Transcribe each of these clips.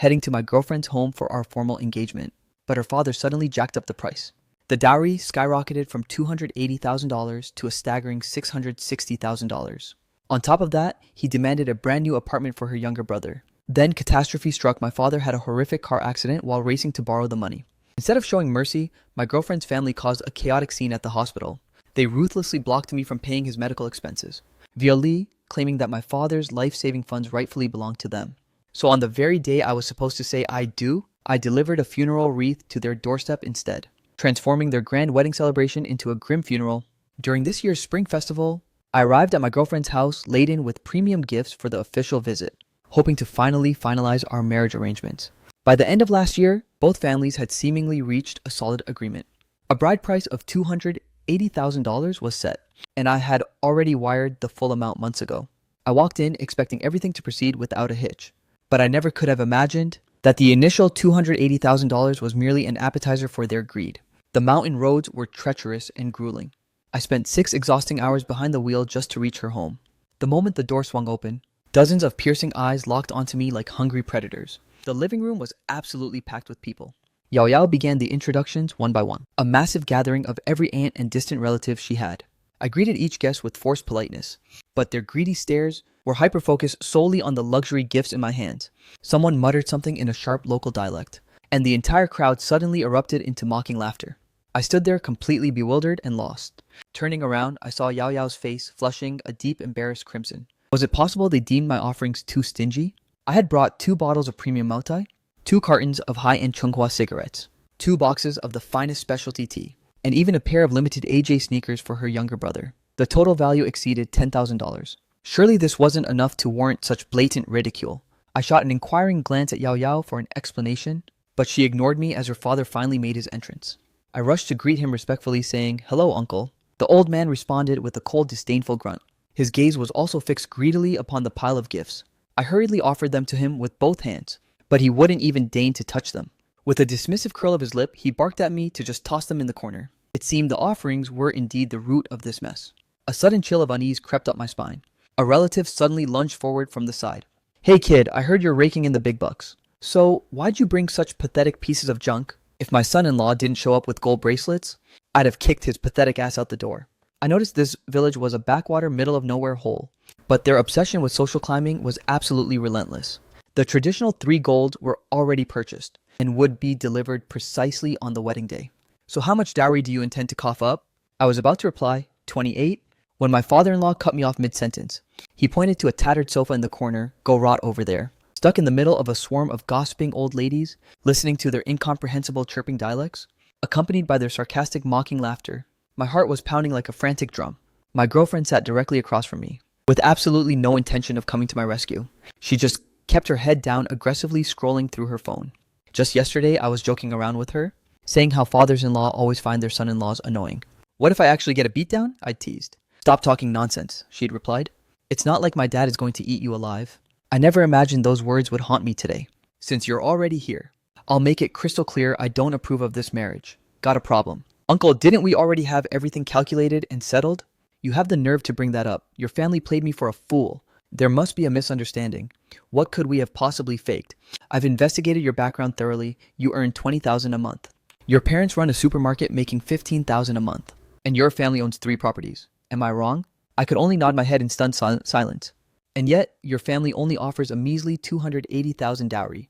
heading to my girlfriend's home for our formal engagement, but her father suddenly jacked up the price. The dowry skyrocketed from $280,000 to a staggering $660,000. On top of that, he demanded a brand new apartment for her younger brother. Then catastrophe struck. My father had a horrific car accident while racing to borrow the money. Instead of showing mercy, my girlfriend's family caused a chaotic scene at the hospital. They ruthlessly blocked me from paying his medical expenses, violently claiming that my father's life-saving funds rightfully belonged to them. So on the very day I was supposed to say I do, I delivered a funeral wreath to their doorstep instead, transforming their grand wedding celebration into a grim funeral. During this year's spring festival, I arrived at my girlfriend's house laden with premium gifts for the official visit, hoping to finally finalize our marriage arrangements. By the end of last year, both families had seemingly reached a solid agreement. A bride price of $280,000 was set, and I had already wired the full amount months ago. I walked in expecting everything to proceed without a hitch, but I never could have imagined that the initial $280,000 was merely an appetizer for their greed. The mountain roads were treacherous and grueling. I spent 6 exhausting hours behind the wheel just to reach her home. The moment the door swung open, dozens of piercing eyes locked onto me like hungry predators. The living room was absolutely packed with people. Yao Yao began the introductions one by one, a massive gathering of every aunt and distant relative she had. I greeted each guest with forced politeness, but their greedy stares were hyper-focused solely on the luxury gifts in my hands. Someone muttered something in a sharp local dialect, and the entire crowd suddenly erupted into mocking laughter. I stood there completely bewildered and lost. Turning around, I saw Yao Yao's face flushing a deep embarrassed crimson. Was it possible they deemed my offerings too stingy? I had brought 2 bottles of premium Moutai, 2 cartons of high-end Chunghua cigarettes, 2 boxes of the finest specialty tea, and even a pair of limited AJ sneakers for her younger brother. The total value exceeded $10,000. Surely this wasn't enough to warrant such blatant ridicule. I shot an inquiring glance at Yao Yao for an explanation, but she ignored me as her father finally made his entrance. I rushed to greet him respectfully, saying, "Hello, uncle." The old man responded with a cold, disdainful grunt. His gaze was also fixed greedily upon the pile of gifts. I hurriedly offered them to him with both hands, but he wouldn't even deign to touch them. With a dismissive curl of his lip, he barked at me to just toss them in the corner. It seemed the offerings were indeed the root of this mess. A sudden chill of unease crept up my spine. A relative suddenly lunged forward from the side. "Hey kid, I heard you're raking in the big bucks. So, why'd you bring such pathetic pieces of junk? If my son-in-law didn't show up with gold bracelets, I'd have kicked his pathetic ass out the door." I noticed this village was a backwater, middle-of-nowhere hole, but their obsession with social climbing was absolutely relentless. The traditional 3 golds were already purchased and would be delivered precisely on the wedding day. "So how much dowry do you intend to cough up?" I was about to reply, 28, when my father-in-law cut me off mid-sentence. He pointed to a tattered sofa in the corner. "Go rot over there." Stuck in the middle of a swarm of gossiping old ladies, listening to their incomprehensible chirping dialects, accompanied by their sarcastic mocking laughter, my heart was pounding like a frantic drum. My girlfriend sat directly across from me, with absolutely no intention of coming to my rescue. She just kept her head down, aggressively scrolling through her phone. Just yesterday, I was joking around with her, saying how fathers-in-law always find their son-in-laws annoying. "What if I actually get a beatdown?" I teased. "Stop talking nonsense," she'd replied. "It's not like my dad is going to eat you alive." I never imagined those words would haunt me today. "Since you're already here, I'll make it crystal clear I don't approve of this marriage. Got a problem?" "Uncle, didn't we already have everything calculated and settled?" "You have the nerve to bring that up. Your family played me for a fool. There must be a misunderstanding. What could we have possibly faked? I've investigated your background thoroughly. You earn $20,000 a month. Your parents run a supermarket making $15,000 a month. And your family owns 3 properties. Am I wrong?" I could only nod my head in stunned silence. "And yet, your family only offers a measly $280,000 dowry.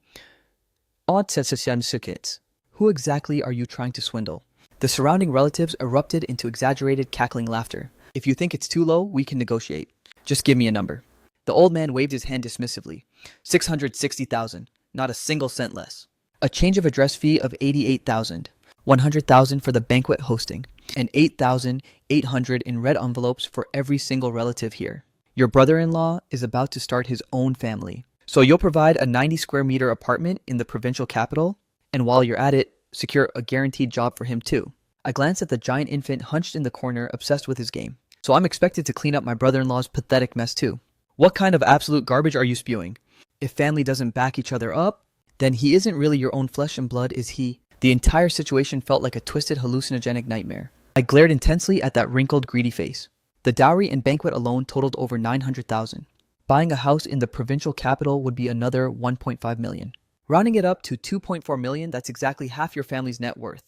Who exactly are you trying to swindle?" The surrounding relatives erupted into exaggerated, cackling laughter. "If you think it's too low, we can negotiate. Just give me a number." The old man waved his hand dismissively. $660,000, not a single cent less. A change of address fee of $88,000, $100,000 for the banquet hosting, and $8,800 in red envelopes for every single relative here. Your brother-in-law is about to start his own family, so you'll provide a 90 square meter apartment in the provincial capital, and while you're at it, secure a guaranteed job for him too. I glanced at the giant infant hunched in the corner, obsessed with his game. So I'm expected to clean up my brother-in-law's pathetic mess too. What kind of absolute garbage are you spewing? If family doesn't back each other up, then he isn't really your own flesh and blood, is he? The entire situation felt like a twisted, hallucinogenic nightmare. I glared intensely at that wrinkled, greedy face. The dowry and banquet alone totaled over $900,000. Buying a house in the provincial capital would be another $1.5 million. Rounding it up to 2.4 million, that's exactly half your family's net worth.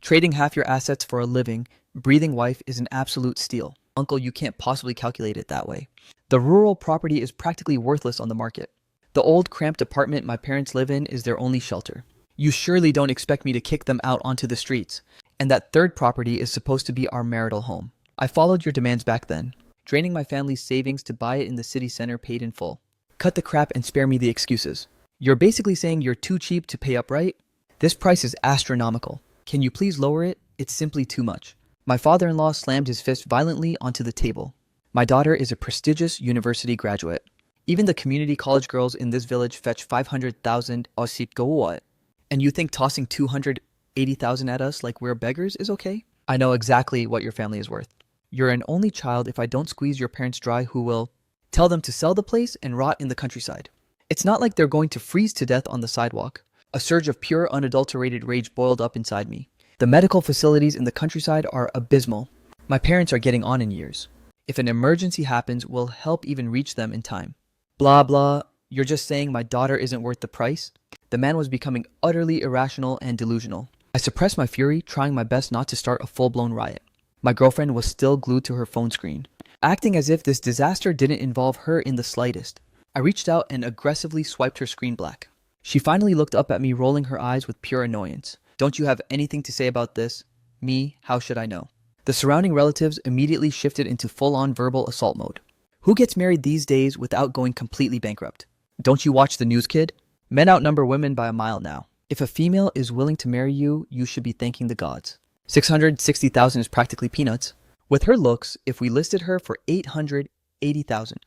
Trading half your assets for a living, breathing wife is an absolute steal. Uncle, you can't possibly calculate it that way. The rural property is practically worthless on the market. The old cramped apartment my parents live in is their only shelter. You surely don't expect me to kick them out onto the streets. And that third property is supposed to be our marital home. I followed your demands back then, draining my family's savings to buy it in the city center paid in full. Cut the crap and spare me the excuses. You're basically saying you're too cheap to pay up, right? This price is astronomical. Can you please lower it? It's simply too much. My father-in-law slammed his fist violently onto the table. My daughter is a prestigious university graduate. Even the community college girls in this village fetch 500,000 osit goa. And you think tossing 280,000 at us like we're beggars is okay? I know exactly what your family is worth. You're an only child. If I don't squeeze your parents dry, who will? Tell them to sell the place and rot in the countryside. It's not like they're going to freeze to death on the sidewalk. A surge of pure, unadulterated rage boiled up inside me. The medical facilities in the countryside are abysmal. My parents are getting on in years. If an emergency happens, we'll help even reach them in time. Blah blah, you're just saying my daughter isn't worth the price? The man was becoming utterly irrational and delusional. I suppressed my fury, trying my best not to start a full-blown riot. My girlfriend was still glued to her phone screen, acting as if this disaster didn't involve her in the slightest. I reached out and aggressively swiped her screen black. She finally looked up at me, rolling her eyes with pure annoyance. Don't you have anything to say about this? Me, how should I know? The surrounding relatives immediately shifted into full-on verbal assault mode. Who gets married these days without going completely bankrupt? Don't you watch the news, kid? Men outnumber women by a mile now. If a female is willing to marry you, you should be thanking the gods. 660,000 is practically peanuts. With her looks, if we listed her for 880,000,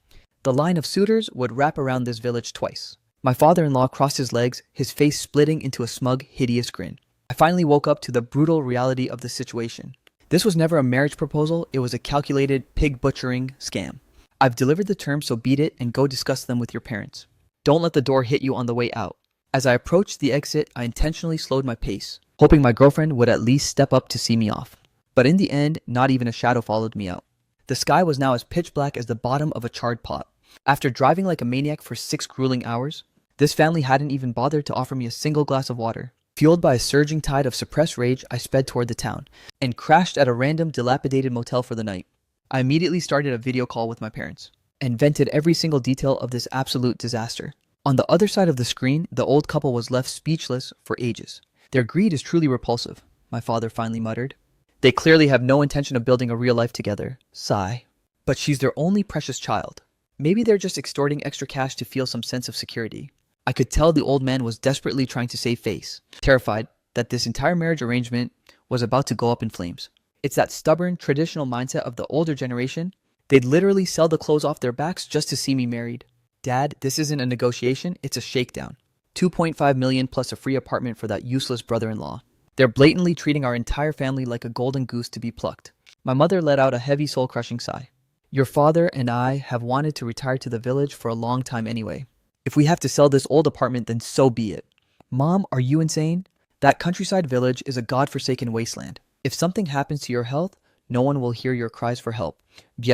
the line of suitors would wrap around this village twice. My father-in-law crossed his legs, his face splitting into a smug, hideous grin. I finally woke up to the brutal reality of the situation. This was never a marriage proposal, it was a calculated, pig-butchering scam. I've delivered the terms, so beat it and go discuss them with your parents. Don't let the door hit you on the way out. As I approached the exit, I intentionally slowed my pace, hoping my girlfriend would at least step up to see me off. But in the end, not even a shadow followed me out. The sky was now as pitch black as the bottom of a charred pot. After driving like a maniac for 6 grueling hours, this family hadn't even bothered to offer me a single glass of water. Fueled by a surging tide of suppressed rage, I sped toward the town and crashed at a random dilapidated motel for the night. I immediately started a video call with my parents and vented every single detail of this absolute disaster. On the other side of the screen, the old couple was left speechless for ages. Their greed is truly repulsive, my father finally muttered. They clearly have no intention of building a real life together. Sigh. But she's their only precious child. Maybe they're just extorting extra cash to feel some sense of security. I could tell the old man was desperately trying to save face, terrified that this entire marriage arrangement was about to go up in flames. It's that stubborn, traditional mindset of the older generation. They'd literally sell the clothes off their backs just to see me married. Dad, this isn't a negotiation, it's a shakedown. 2.5 million plus a free apartment for that useless brother-in-law. They're blatantly treating our entire family like a golden goose to be plucked. My mother let out a heavy soul-crushing sigh. Your father and I have wanted to retire to the village for a long time anyway. If we have to sell this old apartment, then so be it. Mom, are you insane? That countryside village is a godforsaken wasteland. If something happens to your health, no one will hear your cries for help. Do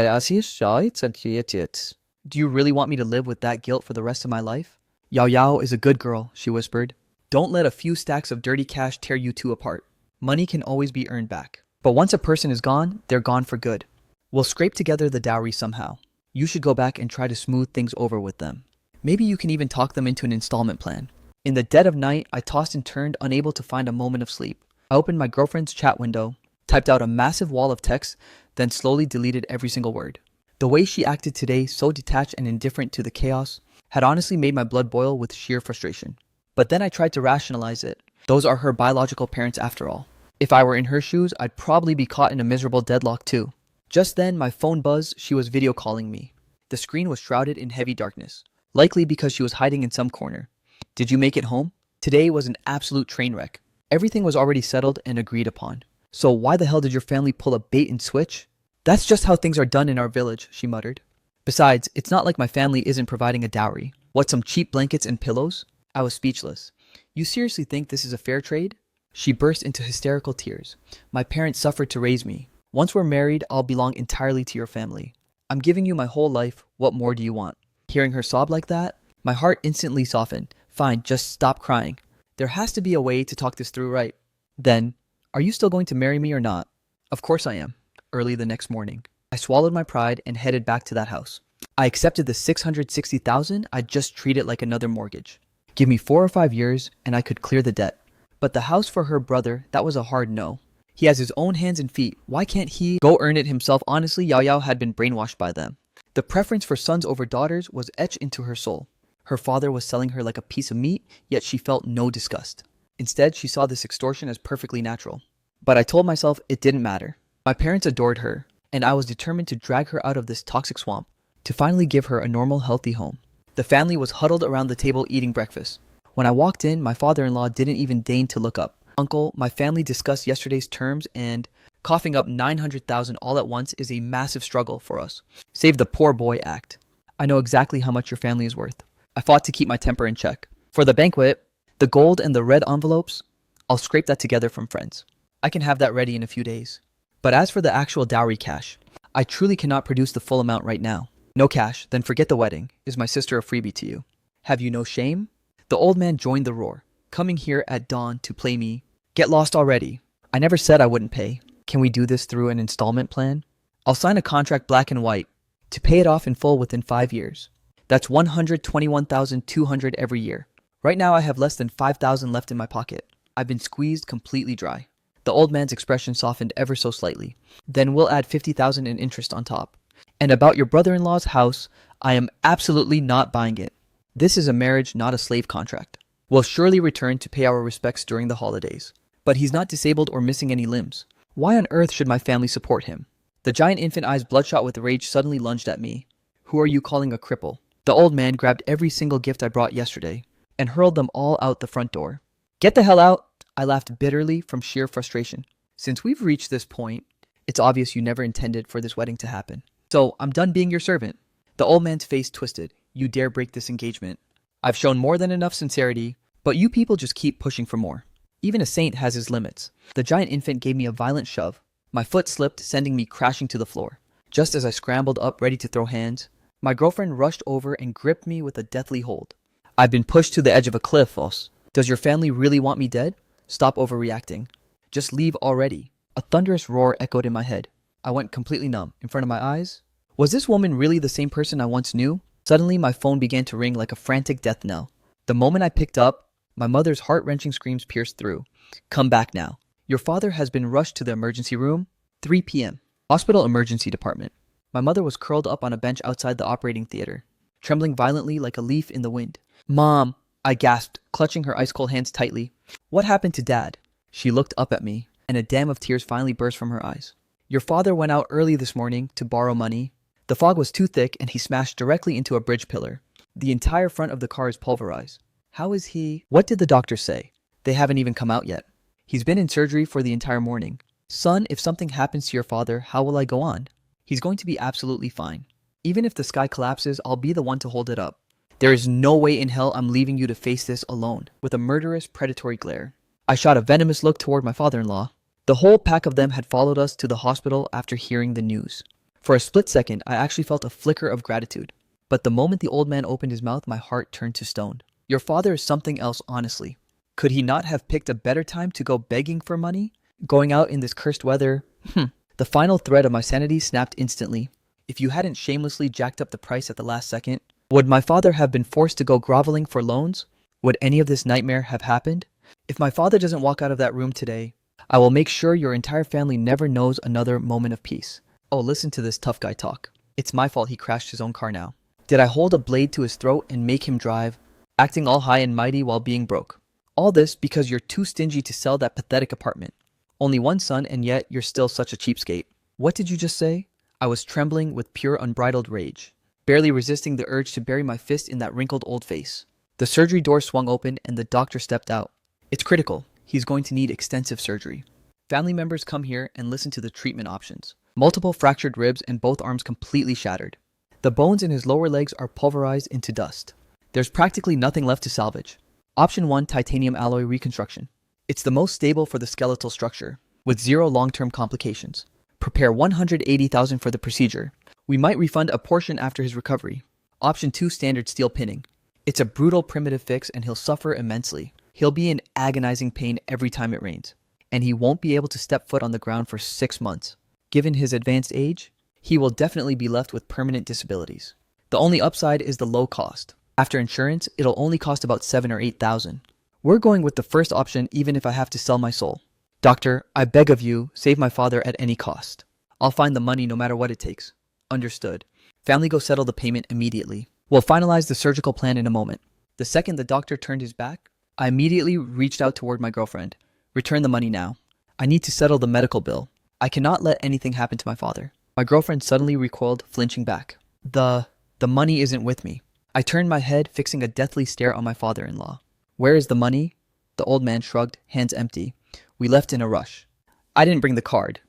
you really want me to live with that guilt for the rest of my life? Yao Yao is a good girl, she whispered. Don't let a few stacks of dirty cash tear you two apart. Money can always be earned back. But once a person is gone, they're gone for good. We'll scrape together the dowry somehow. You should go back and try to smooth things over with them. Maybe you can even talk them into an installment plan. In the dead of night, I tossed and turned, unable to find a moment of sleep. I opened my girlfriend's chat window, typed out a massive wall of text, then slowly deleted every single word. The way she acted today, so detached and indifferent to the chaos, had honestly made my blood boil with sheer frustration. But then I tried to rationalize it. Those are her biological parents after all. If I were in her shoes, I'd probably be caught in a miserable deadlock too. Just then, my phone buzzed. She was video calling me. The screen was shrouded in heavy darkness, likely because she was hiding in some corner. Did you make it home? Today was an absolute train wreck. Everything was already settled and agreed upon. So why the hell did your family pull a bait and switch? That's just how things are done in our village, she muttered. Besides, it's not like my family isn't providing a dowry. What, some cheap blankets and pillows? I was speechless. You seriously think this is a fair trade? She burst into hysterical tears. My parents suffered to raise me. Once we're married, I'll belong entirely to your family. I'm giving you my whole life. What more do you want? Hearing her sob like that, my heart instantly softened, Fine, just stop crying. There has to be a way to talk this through, right? Then, are you still going to marry me or not? Of course I am. Early the next morning, I swallowed my pride and headed back to that house. I accepted the $660,000. I'd just treat it like another mortgage. Give me 4 or 5 years and I could clear the debt. But the house for her brother, that was a hard no. He has his own hands and feet. Why can't he go earn it himself? Honestly, Yao Yao had been brainwashed by them. The preference for sons over daughters was etched into her soul. Her father was selling her like a piece of meat, yet she felt no disgust. Instead, she saw this extortion as perfectly natural. But I told myself it didn't matter. My parents adored her, and I was determined to drag her out of this toxic swamp, to finally give her a normal, healthy home. The family was huddled around the table eating breakfast. When I walked in, my father-in-law didn't even deign to look up. Uncle, my family discussed yesterday's terms and coughing up $900,000 all at once is a massive struggle for us. Save the poor boy act. I know exactly how much your family is worth. I fought to keep my temper in check. For the banquet, the gold and the red envelopes, I'll scrape that together from friends. I can have that ready in a few days. But as for the actual dowry cash, I truly cannot produce the full amount right now. No cash, then forget the wedding. Is my sister a freebie to you? Have you no shame? The old man joined the roar, coming here at dawn to play me. Get lost already. I never said I wouldn't pay. Can we do this through an installment plan? I'll sign a contract black and white to pay it off in full within 5 years. That's $121,200 every year. Right now I have less than $5,000 left in my pocket. I've been squeezed completely dry. The old man's expression softened ever so slightly. Then we'll add $50,000 in interest on top. And about your brother-in-law's house, I am absolutely not buying it. This is a marriage, not a slave contract. We'll surely return to pay our respects during the holidays. But he's not disabled or missing any limbs. Why on earth should my family support him? The giant infant, eyes bloodshot with rage, suddenly lunged at me. Who are you calling a cripple? The old man grabbed every single gift I brought yesterday and hurled them all out the front door. Get the hell out! I laughed bitterly from sheer frustration. Since we've reached this point, it's obvious you never intended for this wedding to happen. So I'm done being your servant. The old man's face twisted. You dare break this engagement? I've shown more than enough sincerity, but you people just keep pushing for more. Even a saint has his limits. The giant infant gave me a violent shove. My foot slipped, sending me crashing to the floor. Just as I scrambled up ready to throw hands, my girlfriend rushed over and gripped me with a deathly hold. I've been pushed to the edge of a cliff, Foss. Does your family really want me dead? Stop overreacting. Just leave already. A thunderous roar echoed in my head. I went completely numb. In front of my eyes, was this woman really the same person I once knew? Suddenly, my phone began to ring like a frantic death knell. The moment I picked up, my mother's heart-wrenching screams pierced through. Come back now. Your father has been rushed to the emergency room. 3 p.m. Hospital emergency department. My mother was curled up on a bench outside the operating theater, trembling violently like a leaf in the wind. Mom, I gasped, clutching her ice-cold hands tightly. What happened to Dad? She looked up at me, and a dam of tears finally burst from her eyes. Your father went out early this morning to borrow money. The fog was too thick, and he smashed directly into a bridge pillar. The entire front of the car is pulverized. How is he? What did the doctor say? They haven't even come out yet. He's been in surgery for the entire morning. Son, if something happens to your father, how will I go on? He's going to be absolutely fine. Even if the sky collapses, I'll be the one to hold it up. There is no way in hell I'm leaving you to face this alone. With a murderous, predatory glare, I shot a venomous look toward my father-in-law. The whole pack of them had followed us to the hospital after hearing the news. For a split second, I actually felt a flicker of gratitude. But the moment the old man opened his mouth, my heart turned to stone. Your father is something else, honestly. Could he not have picked a better time to go begging for money? Going out in this cursed weather? The final thread of my sanity snapped instantly. If you hadn't shamelessly jacked up the price at the last second, would my father have been forced to go groveling for loans? Would any of this nightmare have happened? If my father doesn't walk out of that room today, I will make sure your entire family never knows another moment of peace. Oh, listen to this tough guy talk. It's my fault he crashed his own car now. Did I hold a blade to his throat and make him drive, acting all high and mighty while being broke? All this because you're too stingy to sell that pathetic apartment. Only one son, and yet you're still such a cheapskate. What did you just say? I was trembling with pure unbridled rage, barely resisting the urge to bury my fist in that wrinkled old face. The surgery door swung open and the doctor stepped out. It's critical. He's going to need extensive surgery. Family members come here and listen to the treatment options. Multiple fractured ribs and both arms completely shattered. The bones in his lower legs are pulverized into dust. There's practically nothing left to salvage. Option 1, titanium alloy reconstruction. It's the most stable for the skeletal structure, with 0 long-term complications. Prepare $180,000 for the procedure. We might refund a portion after his recovery. Option 2, standard steel pinning. It's a brutal primitive fix and he'll suffer immensely. He'll be in agonizing pain every time it rains, and he won't be able to step foot on the ground for 6 months. Given his advanced age, he will definitely be left with permanent disabilities. The only upside is the low cost. After insurance, it'll only cost about 7 or 8,000. We're going with the first option even if I have to sell my soul. Doctor, I beg of you, save my father at any cost. I'll find the money no matter what it takes. Understood. Family go settle the payment immediately. We'll finalize the surgical plan in a moment. The second the doctor turned his back, I immediately reached out toward my girlfriend. Return the money now. I need to settle the medical bill. I cannot let anything happen to my father. My girlfriend suddenly recoiled, flinching back. The money isn't with me. I turned my head, fixing a deathly stare on my father-in-law. Where is the money? The old man shrugged, hands empty. We left in a rush. I didn't bring the card.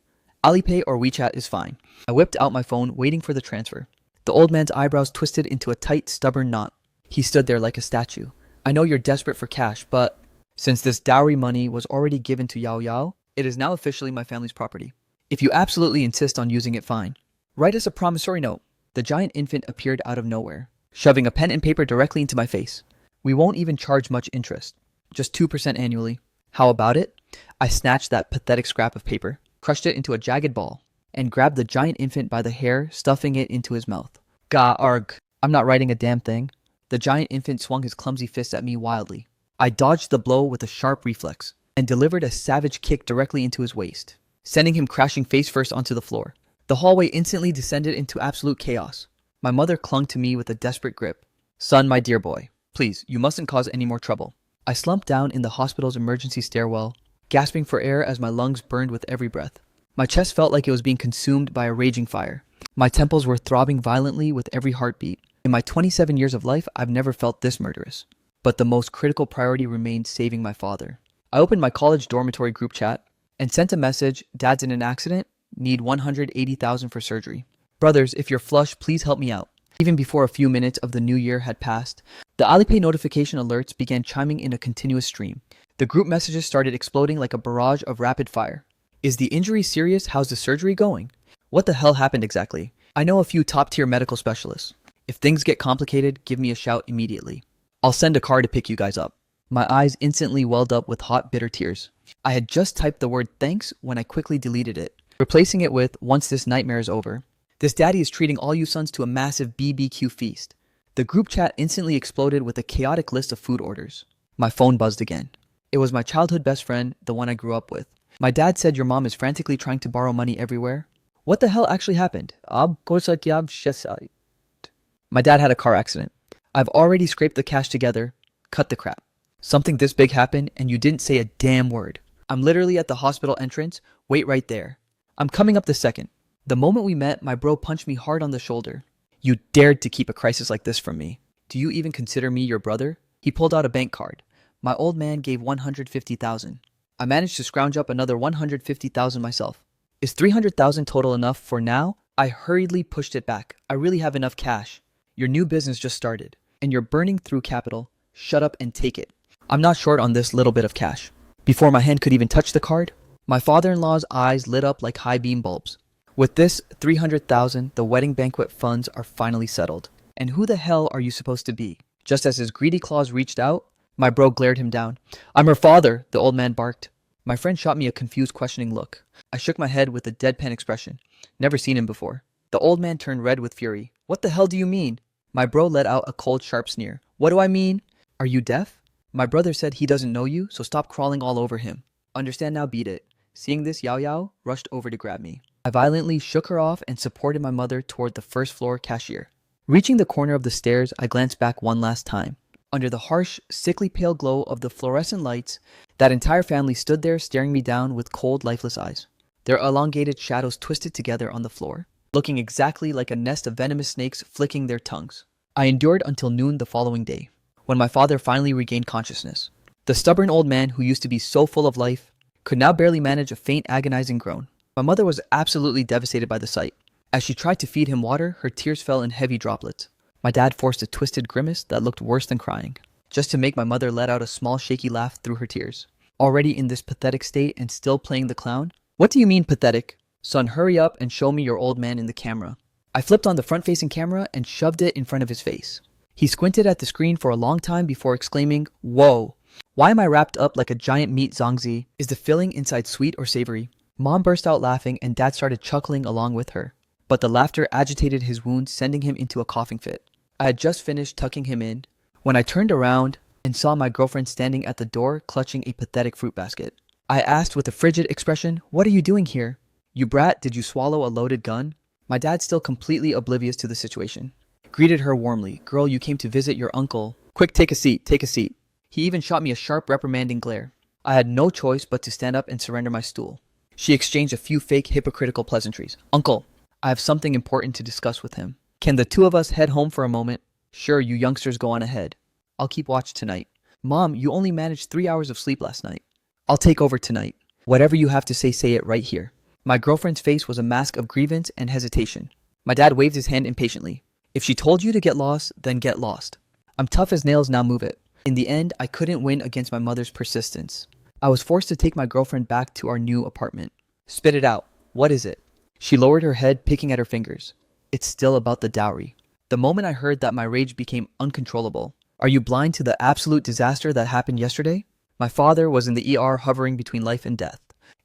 Alipay or WeChat is fine. I whipped out my phone, waiting for the transfer. The old man's eyebrows twisted into a tight, stubborn knot. He stood there like a statue. I know you're desperate for cash, but since this dowry money was already given to Yao Yao, it is now officially my family's property. If you absolutely insist on using it, fine. Write us a promissory note. The giant infant appeared out of nowhere, shoving a pen and paper directly into my face. We won't even charge much interest, just 2% annually. How about it? I snatched that pathetic scrap of paper, crushed it into a jagged ball, and grabbed the giant infant by the hair, stuffing it into his mouth. Gah arg. I'm not writing a damn thing. The giant infant swung his clumsy fist at me wildly. I dodged the blow with a sharp reflex, and delivered a savage kick directly into his waist, sending him crashing face first onto the floor. The hallway instantly descended into absolute chaos. My mother clung to me with a desperate grip. Son, my dear boy, please, you mustn't cause any more trouble. I slumped down in the hospital's emergency stairwell, gasping for air as my lungs burned with every breath. My chest felt like it was being consumed by a raging fire. My temples were throbbing violently with every heartbeat. In my 27 years of life, I've never felt this murderous. But the most critical priority remained saving my father. I opened my college dormitory group chat and sent a message, Dad's in an accident, need 180,000 for surgery. Brothers, if you're flush, please help me out. Even before a few minutes of the new year had passed, the Alipay notification alerts began chiming in a continuous stream. The group messages started exploding like a barrage of rapid fire. Is the injury serious? How's the surgery going? What the hell happened exactly? I know a few top-tier medical specialists. If things get complicated, give me a shout immediately. I'll send a car to pick you guys up. My eyes instantly welled up with hot, bitter tears. I had just typed the word thanks when I quickly deleted it, replacing it with, once this nightmare is over. This daddy is treating all you sons to a massive BBQ feast. The group chat instantly exploded with a chaotic list of food orders. My phone buzzed again. It was my childhood best friend, the one I grew up with. My dad said your mom is frantically trying to borrow money everywhere. What the hell actually happened? My dad had a car accident. I've already scraped the cash together. Cut the crap. Something this big happened and you didn't say a damn word. I'm literally at the hospital entrance. Wait right there. I'm coming up the second. The moment we met, my bro punched me hard on the shoulder. You dared to keep a crisis like this from me. Do you even consider me your brother? He pulled out a bank card. My old man gave 150,000. I managed to scrounge up another 150,000 myself. Is 300,000 total enough for now? I hurriedly pushed it back. I really have enough cash. Your new business just started, and you're burning through capital. Shut up and take it. I'm not short on this little bit of cash. Before my hand could even touch the card, my father-in-law's eyes lit up like high beam bulbs. With this 300,000, the wedding banquet funds are finally settled. And who the hell are you supposed to be? Just as his greedy claws reached out, my bro glared him down. I'm her father, the old man barked. My friend shot me a confused, questioning look. I shook my head with a deadpan expression. Never seen him before. The old man turned red with fury. What the hell do you mean? My bro let out a cold, sharp sneer. What do I mean? Are you deaf? My brother said he doesn't know you, so stop crawling all over him. Understand now, beat it. Seeing this, Yao Yao rushed over to grab me. I violently shook her off and supported my mother toward the first floor cashier. Reaching the corner of the stairs, I glanced back one last time. Under the harsh, sickly pale glow of the fluorescent lights, that entire family stood there staring me down with cold, lifeless eyes. Their elongated shadows twisted together on the floor, looking exactly like a nest of venomous snakes flicking their tongues. I endured until noon the following day, when my father finally regained consciousness. The stubborn old man who used to be so full of life could now barely manage a faint, agonizing groan. My mother was absolutely devastated by the sight. As she tried to feed him water, her tears fell in heavy droplets. My dad forced a twisted grimace that looked worse than crying, just to make my mother let out a small shaky laugh through her tears. Already in this pathetic state and still playing the clown? What do you mean pathetic? Son, hurry up and show me your old man in the camera. I flipped on the front-facing camera and shoved it in front of his face. He squinted at the screen for a long time before exclaiming, "Whoa! Why am I wrapped up like a giant meat zongzi? Is the filling inside sweet or savory?" Mom burst out laughing and Dad started chuckling along with her. But the laughter agitated his wounds, sending him into a coughing fit. I had just finished tucking him in when I turned around and saw my girlfriend standing at the door clutching a pathetic fruit basket. I asked with a frigid expression, "What are you doing here? You brat, did you swallow a loaded gun?" My dad, still completely oblivious to the situation, greeted her warmly. "Girl, you came to visit your uncle. Quick, take a seat, take a seat." He even shot me a sharp, reprimanding glare. I had no choice but to stand up and surrender my stool. She exchanged a few fake, hypocritical pleasantries. "Uncle, I have something important to discuss with him. Can the two of us head home for a moment?" "Sure, you youngsters go on ahead. I'll keep watch tonight." "Mom, you only managed 3 hours of sleep last night." "I'll take over tonight. Whatever you have to say it right here." My girlfriend's face was a mask of grievance and hesitation. My dad waved his hand impatiently. "If she told you to get lost, then get lost. I'm tough as nails, now move it." In the end, I couldn't win against my mother's persistence. I was forced to take my girlfriend back to our new apartment. "Spit it out. What is it?" She lowered her head, picking at her fingers. "It's still about the dowry." The moment I heard that, my rage became uncontrollable. Are you blind to the absolute disaster that happened yesterday? My father was in the ER hovering between life and death.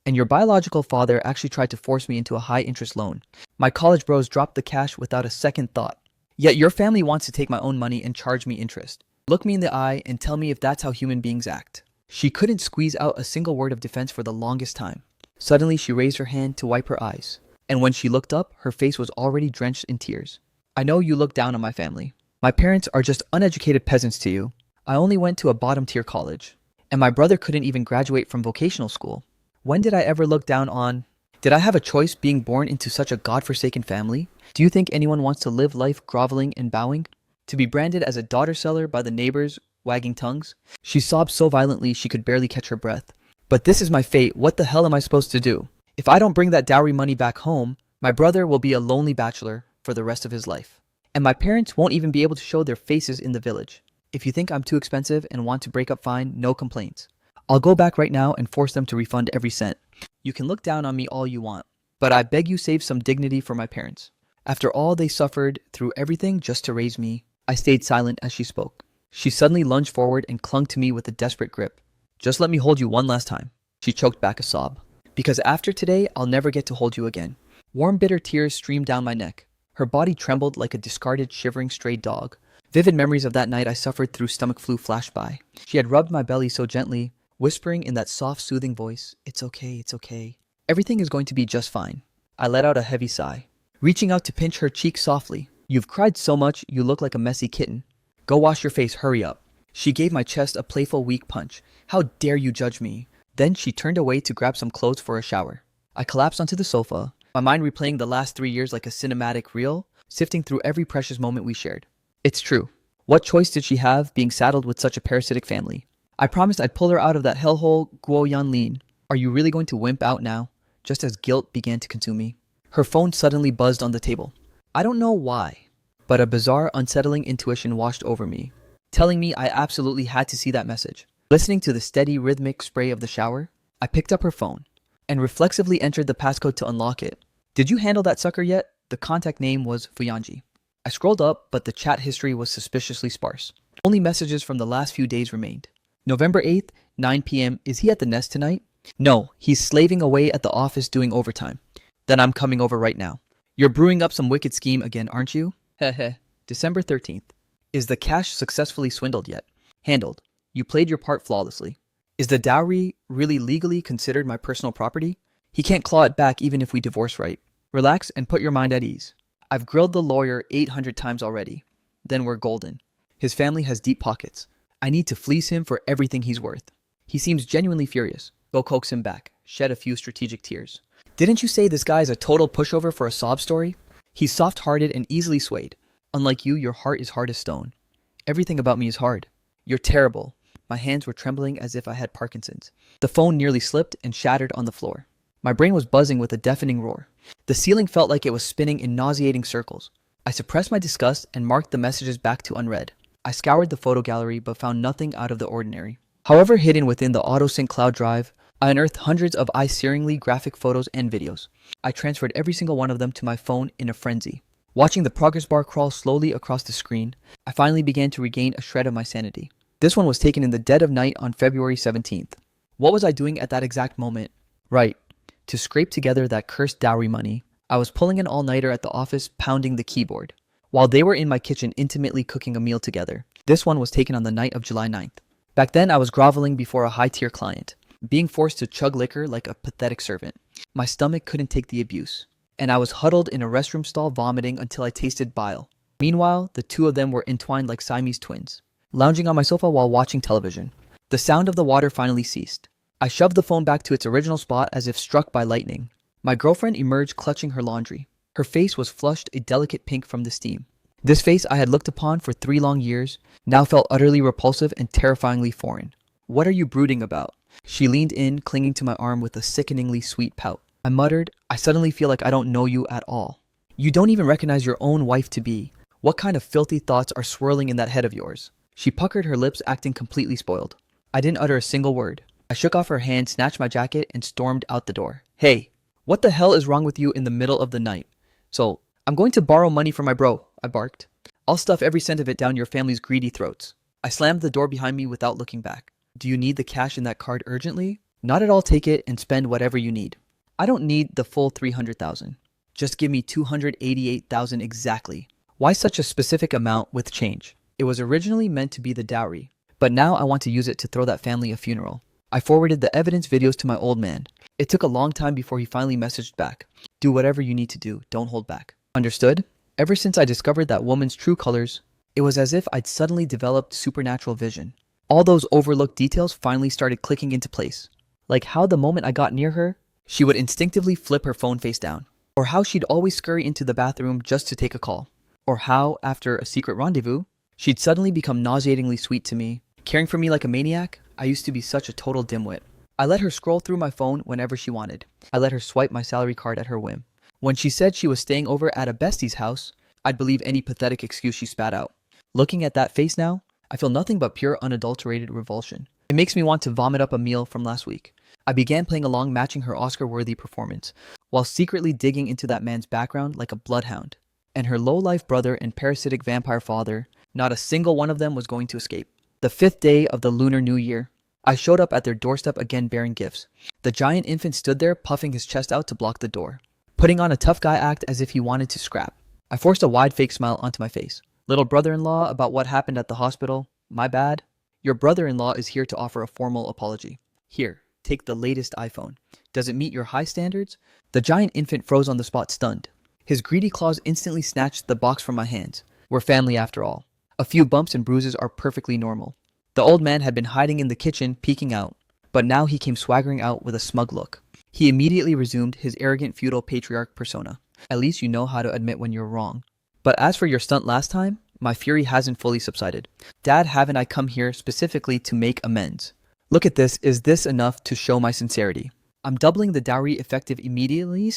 And your biological father actually tried to force me into a high-interest loan. My college bros dropped the cash without a second thought. Yet your family wants to take my own money and charge me interest. Look me in the eye and tell me if that's how human beings act. She couldn't squeeze out a single word of defense for the longest time. Suddenly, she raised her hand to wipe her eyes. And when she looked up, her face was already drenched in tears. "I know you look down on my family. My parents are just uneducated peasants to you. I only went to a bottom-tier college. And my brother couldn't even graduate from vocational school. When did I ever look down on... Did I have a choice being born into such a godforsaken family? Do you think anyone wants to live life groveling and bowing? To be branded as a daughter seller by the neighbors wagging tongues?" She sobbed so violently she could barely catch her breath. "But this is my fate. What the hell am I supposed to do? If I don't bring that dowry money back home, my brother will be a lonely bachelor for the rest of his life. And my parents won't even be able to show their faces in the village. If you think I'm too expensive and want to break up, fine, no complaints. I'll go back right now and force them to refund every cent. You can look down on me all you want, but I beg you save some dignity for my parents. After all they suffered through everything just to raise me." I stayed silent as she spoke. She suddenly lunged forward and clung to me with a desperate grip. "Just let me hold you one last time." She choked back a sob. "Because after today, I'll never get to hold you again." Warm, bitter tears streamed down my neck. Her body trembled like a discarded, shivering stray dog. Vivid memories of that night I suffered through stomach flu flashed by. She had rubbed my belly so gently, whispering in that soft, soothing voice, "It's okay, it's okay. Everything is going to be just fine." I let out a heavy sigh, reaching out to pinch her cheek softly. "You've cried so much, you look like a messy kitten. Go wash your face, hurry up." She gave my chest a playful, weak punch. "How dare you judge me?" Then she turned away to grab some clothes for a shower. I collapsed onto the sofa, my mind replaying the last 3 years like a cinematic reel, sifting through every precious moment we shared. It's true. What choice did she have, being saddled with such a parasitic family? I promised I'd pull her out of that hellhole, Guo Yanlin. Are you really going to wimp out now? Just as guilt began to consume me. Her phone suddenly buzzed on the table. I don't know why, but a bizarre, unsettling intuition washed over me, telling me I absolutely had to see that message. Listening to the steady, rhythmic spray of the shower, I picked up her phone and reflexively entered the passcode to unlock it. "Did you handle that sucker yet?" The contact name was Fuyanji. I scrolled up, but the chat history was suspiciously sparse. Only messages from the last few days remained. November 8th, 9 p.m. Is he at the nest tonight? No, he's slaving away at the office doing overtime. Then I'm coming over right now. You're brewing up some wicked scheme again, aren't you? Heh. December 13th. Is the cash successfully swindled yet? Handled. You played your part flawlessly. Is the dowry really legally considered my personal property? He can't claw it back even if we divorce right. Relax and put your mind at ease. I've grilled the lawyer 800 times already. Then we're golden. His family has deep pockets. I need to fleece him for everything he's worth. He seems genuinely furious. Go coax him back. Shed a few strategic tears. Didn't you say this guy is a total pushover for a sob story? He's soft-hearted and easily swayed. Unlike you, your heart is hard as stone. Everything about me is hard. You're terrible. My hands were trembling as if I had Parkinson's. The phone nearly slipped and shattered on the floor. My brain was buzzing with a deafening roar. The ceiling felt like it was spinning in nauseating circles. I suppressed my disgust and marked the messages back to unread. I scoured the photo gallery but found nothing out of the ordinary. However, hidden within the AutoSync cloud drive, I unearthed hundreds of eye-searingly graphic photos and videos. I transferred every single one of them to my phone in a frenzy. Watching the progress bar crawl slowly across the screen, I finally began to regain a shred of my sanity. This one was taken in the dead of night on February 17th. What was I doing at that exact moment? Right, to scrape together that cursed dowry money, I was pulling an all-nighter at the office, pounding the keyboard, while they were in my kitchen intimately cooking a meal together. This one was taken on the night of July 9th. Back then, I was groveling before a high-tier client, being forced to chug liquor like a pathetic servant. My stomach couldn't take the abuse, and I was huddled in a restroom stall vomiting until I tasted bile. Meanwhile, the two of them were entwined like Siamese twins, lounging on my sofa while watching television. The sound of the water finally ceased. I shoved the phone back to its original spot as if struck by lightning. My girlfriend emerged clutching her laundry. Her face was flushed a delicate pink from the steam. This face I had looked upon for 3 long years now felt utterly repulsive and terrifyingly foreign. "What are you brooding about?" She leaned in, clinging to my arm with a sickeningly sweet pout. I muttered, "I suddenly feel like I don't know you at all. You don't even recognize your own wife-to-be. What kind of filthy thoughts are swirling in that head of yours?" She puckered her lips, acting completely spoiled. I didn't utter a single word. I shook off her hand, snatched my jacket, and stormed out the door. "Hey, what the hell is wrong with you in the middle of the night?" "So, I'm going to borrow money from my bro," I barked. "I'll stuff every cent of it down your family's greedy throats." I slammed the door behind me without looking back. "Do you need the cash in that card urgently?" "Not at all. Take it and spend whatever you need." "I don't need the full 300,000. Just give me 288,000 exactly." "Why such a specific amount with change?" "It was originally meant to be the dowry, but now I want to use it to throw that family a funeral." I forwarded the evidence videos to my old man. It took a long time before he finally messaged back. "Do whatever you need to do. Don't hold back." Understood? Ever since I discovered that woman's true colors, it was as if I'd suddenly developed supernatural vision. All those overlooked details finally started clicking into place. Like how the moment I got near her, she would instinctively flip her phone face down. Or how she'd always scurry into the bathroom just to take a call. Or how, after a secret rendezvous, she'd suddenly become nauseatingly sweet to me, caring for me like a maniac. I used to be such a total dimwit. I let her scroll through my phone whenever she wanted. I let her swipe my salary card at her whim. When she said she was staying over at a bestie's house, I'd believe any pathetic excuse she spat out. Looking at that face now, I feel nothing but pure unadulterated revulsion. It makes me want to vomit up a meal from last week. I began playing along, matching her Oscar-worthy performance, while secretly digging into that man's background like a bloodhound. And her low-life brother and parasitic vampire father, not a single one of them was going to escape. The 5th day of the Lunar New Year, I showed up at their doorstep again bearing gifts. The giant infant stood there, puffing his chest out to block the door, putting on a tough guy act as if he wanted to scrap. I forced a wide fake smile onto my face. "Little brother-in-law, about what happened at the hospital. My bad. Your brother-in-law is here to offer a formal apology. Here, take the latest iPhone. Does it meet your high standards?" The giant infant froze on the spot, stunned. His greedy claws instantly snatched the box from my hands. We're family after all. A few bumps and bruises are perfectly normal. The old man had been hiding in the kitchen, peeking out, but now he came swaggering out with a smug look. He immediately resumed his arrogant feudal patriarch persona. "At least you know how to admit when you're wrong. But as for your stunt last time, my fury hasn't fully subsided. Dad, haven't I come here specifically to make amends? Look at this. Is this enough to show my sincerity? I'm doubling the dowry effective immediately.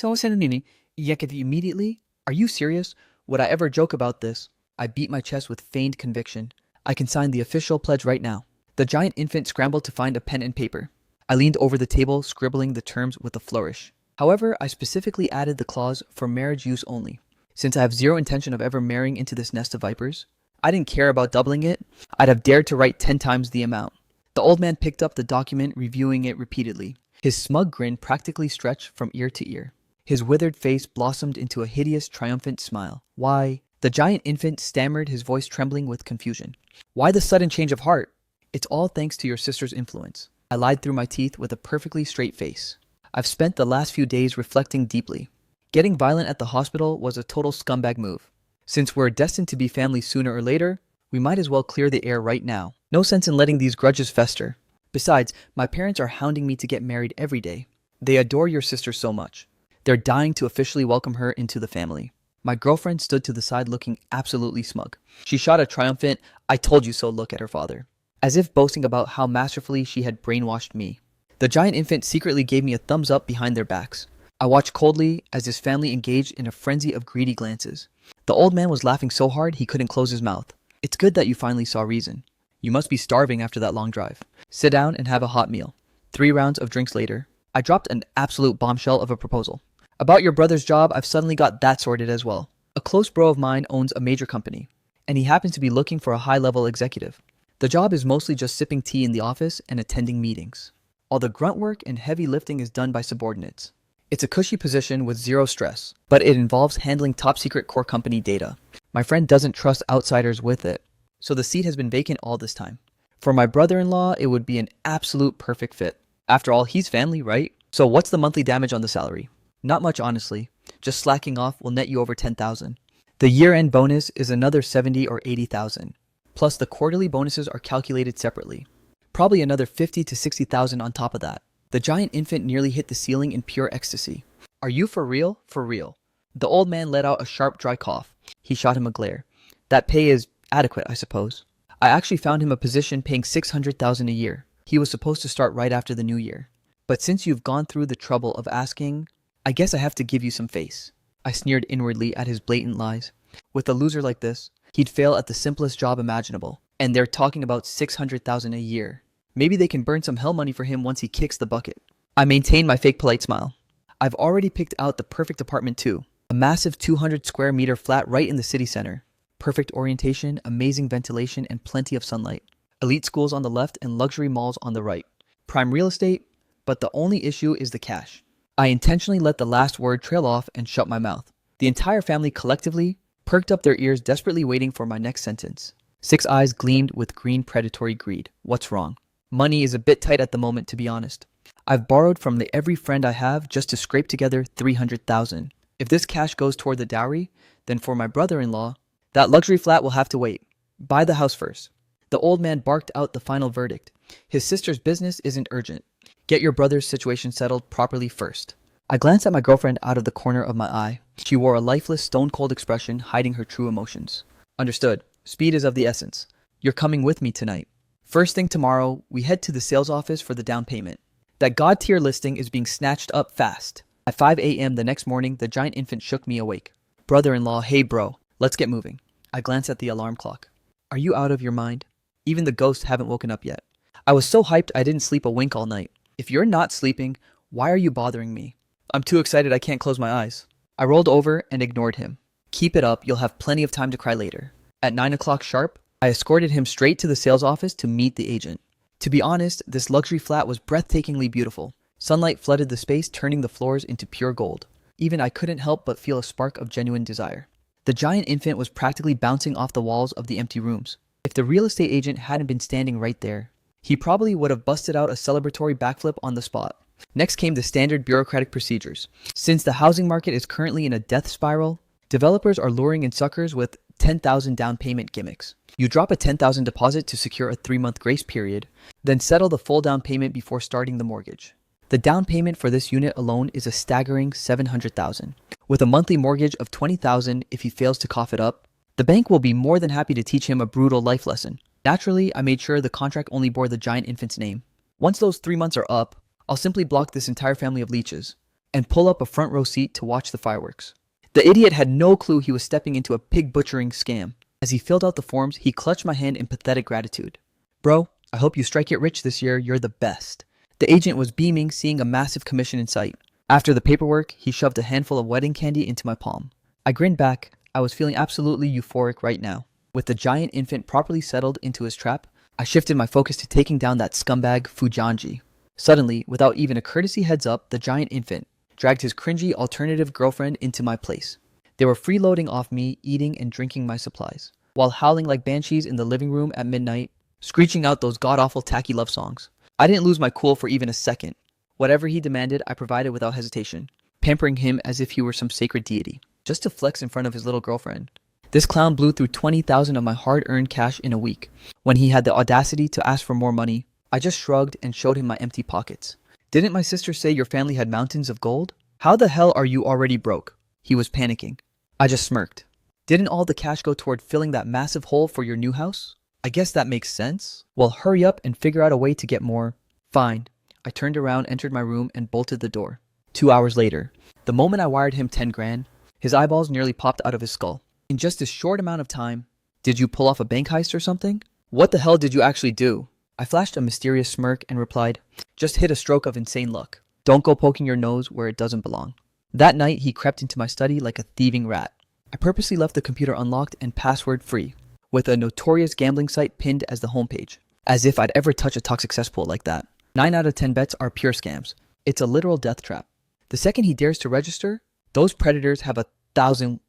Immediately? Are you serious? Would I ever joke about this?" I beat my chest with feigned conviction. "I can sign the official pledge right now." The giant infant scrambled to find a pen and paper. I leaned over the table, scribbling the terms with a flourish. However, I specifically added the clause "for marriage use only." Since I have zero intention of ever marrying into this nest of vipers, I didn't care about doubling it. I'd have dared to write 10 times the amount. The old man picked up the document, reviewing it repeatedly. His smug grin practically stretched from ear to ear. His withered face blossomed into a hideous, triumphant smile. "Why?" The giant infant stammered, his voice trembling with confusion. "Why the sudden change of heart?" "It's all thanks to your sister's influence." I lied through my teeth with a perfectly straight face. "I've spent the last few days reflecting deeply. Getting violent at the hospital was a total scumbag move. Since we're destined to be family sooner or later, we might as well clear the air right now. No sense in letting these grudges fester. Besides, my parents are hounding me to get married every day. They adore your sister so much. They're dying to officially welcome her into the family." My girlfriend stood to the side looking absolutely smug. She shot a triumphant, "I told you so" look at her father, as if boasting about how masterfully she had brainwashed me. The giant infant secretly gave me a thumbs up behind their backs. I watched coldly as his family engaged in a frenzy of greedy glances. The old man was laughing so hard he couldn't close his mouth. "It's good that you finally saw reason. You must be starving after that long drive. Sit down and have a hot meal." 3 rounds of drinks later, I dropped an absolute bombshell of a proposal. "About your brother's job, I've suddenly got that sorted as well. A close bro of mine owns a major company, and he happens to be looking for a high-level executive. The job is mostly just sipping tea in the office and attending meetings. All the grunt work and heavy lifting is done by subordinates. It's a cushy position with zero stress, but it involves handling top-secret core company data. My friend doesn't trust outsiders with it, so the seat has been vacant all this time. For my brother-in-law, it would be an absolute perfect fit. After all, he's family, right? So what's the monthly damage on the salary? Not much, honestly. Just slacking off will net you over 10,000. The year-end bonus is another 70 or 80,000. Plus the quarterly bonuses are calculated separately. Probably another 50 to 60,000 on top of that. The giant infant nearly hit the ceiling in pure ecstasy. Are you for real? For real. The old man let out a sharp, dry cough. He shot him a glare. That pay is adequate, I suppose. I actually found him a position paying 600,000 a year. He was supposed to start right after the new year. But since you've gone through the trouble of asking, I guess I have to give you some face. I sneered inwardly at his blatant lies. With a loser like this, he'd fail at the simplest job imaginable. And they're talking about 600,000 a year. Maybe they can burn some hell money for him once he kicks the bucket. I maintained my fake polite smile. I've already picked out the perfect apartment too. A massive 200 square meter flat right in the city center. Perfect orientation, amazing ventilation, and plenty of sunlight. Elite schools on the left and luxury malls on the right. Prime real estate, but the only issue is the cash. I intentionally let the last word trail off and shut my mouth. The entire family collectively perked up their ears, desperately waiting for my next sentence. Six eyes gleamed with green predatory greed. What's wrong? Money is a bit tight at the moment, to be honest. I've borrowed from every friend I have just to scrape together 300,000. If this cash goes toward the dowry, then for my brother-in-law, that luxury flat will have to wait. Buy the house first. The old man barked out the final verdict. His sister's business isn't urgent. Get your brother's situation settled properly first. I glanced at my girlfriend out of the corner of my eye. She wore a lifeless, stone-cold expression, hiding her true emotions. Understood. Speed is of the essence. You're coming with me tonight. First thing tomorrow, we head to the sales office for the down payment. That god-tier listing is being snatched up fast. At 5 a.m. the next morning, the giant infant shook me awake. Brother-in-law, hey bro, let's get moving. I glanced at the alarm clock. Are you out of your mind? Even the ghosts haven't woken up yet. I was so hyped I didn't sleep a wink all night. If you're not sleeping, why are you bothering me? I'm too excited I can't close my eyes. I rolled over and ignored him. Keep it up, you'll have plenty of time to cry later. At 9 o'clock sharp, I escorted him straight to the sales office to meet the agent. To be honest, this luxury flat was breathtakingly beautiful. Sunlight flooded the space, turning the floors into pure gold. Even I couldn't help but feel a spark of genuine desire. The giant infant was practically bouncing off the walls of the empty rooms. If the real estate agent hadn't been standing right there, he probably would have busted out a celebratory backflip on the spot. Next came the standard bureaucratic procedures. Since the housing market is currently in a death spiral, developers are luring in suckers with 10,000 down payment gimmicks. You drop a 10,000 deposit to secure a 3-month grace period, then settle the full down payment before starting the mortgage. The down payment for this unit alone is a staggering 700,000. With a monthly mortgage of 20,000 if he fails to cough it up, the bank will be more than happy to teach him a brutal life lesson. Naturally, I made sure the contract only bore the giant infant's name. Once those 3 months are up, I'll simply block this entire family of leeches and pull up a front row seat to watch the fireworks. The idiot had no clue he was stepping into a pig butchering scam. As he filled out the forms, he clutched my hand in pathetic gratitude. Bro, I hope you strike it rich this year. You're the best. The agent was beaming, seeing a massive commission in sight. After the paperwork, he shoved a handful of wedding candy into my palm. I grinned back. I was feeling absolutely euphoric right now. With the giant infant properly settled into his trap, I shifted my focus to taking down that scumbag Fujanji. Suddenly, without even a courtesy heads up, the giant infant dragged his cringy alternative girlfriend into my place. They were freeloading off me, eating and drinking my supplies, while howling like banshees in the living room at midnight, screeching out those god-awful tacky love songs. I didn't lose my cool for even a second. Whatever he demanded, I provided without hesitation, pampering him as if he were some sacred deity, just to flex in front of his little girlfriend. This clown blew through 20,000 of my hard-earned cash in a week. When he had the audacity to ask for more money, I just shrugged and showed him my empty pockets. Didn't my sister say your family had mountains of gold? How the hell are you already broke? He was panicking. I just smirked. Didn't all the cash go toward filling that massive hole for your new house? I guess that makes sense. Well, hurry up and figure out a way to get more. Fine. I turned around, entered my room, and bolted the door. 2 hours later, the moment I wired him 10 grand, his eyeballs nearly popped out of his skull. In just a short amount of time, did you pull off a bank heist or something? What the hell did you actually do? I flashed a mysterious smirk and replied, just hit a stroke of insane luck. Don't go poking your nose where it doesn't belong. That night, he crept into my study like a thieving rat. I purposely left the computer unlocked and password free, with a notorious gambling site pinned as the homepage, as if I'd ever touch a toxic cesspool like that. 9 out of 10 bets are pure scams. It's a literal death trap. The second he dares to register, those predators have a thousand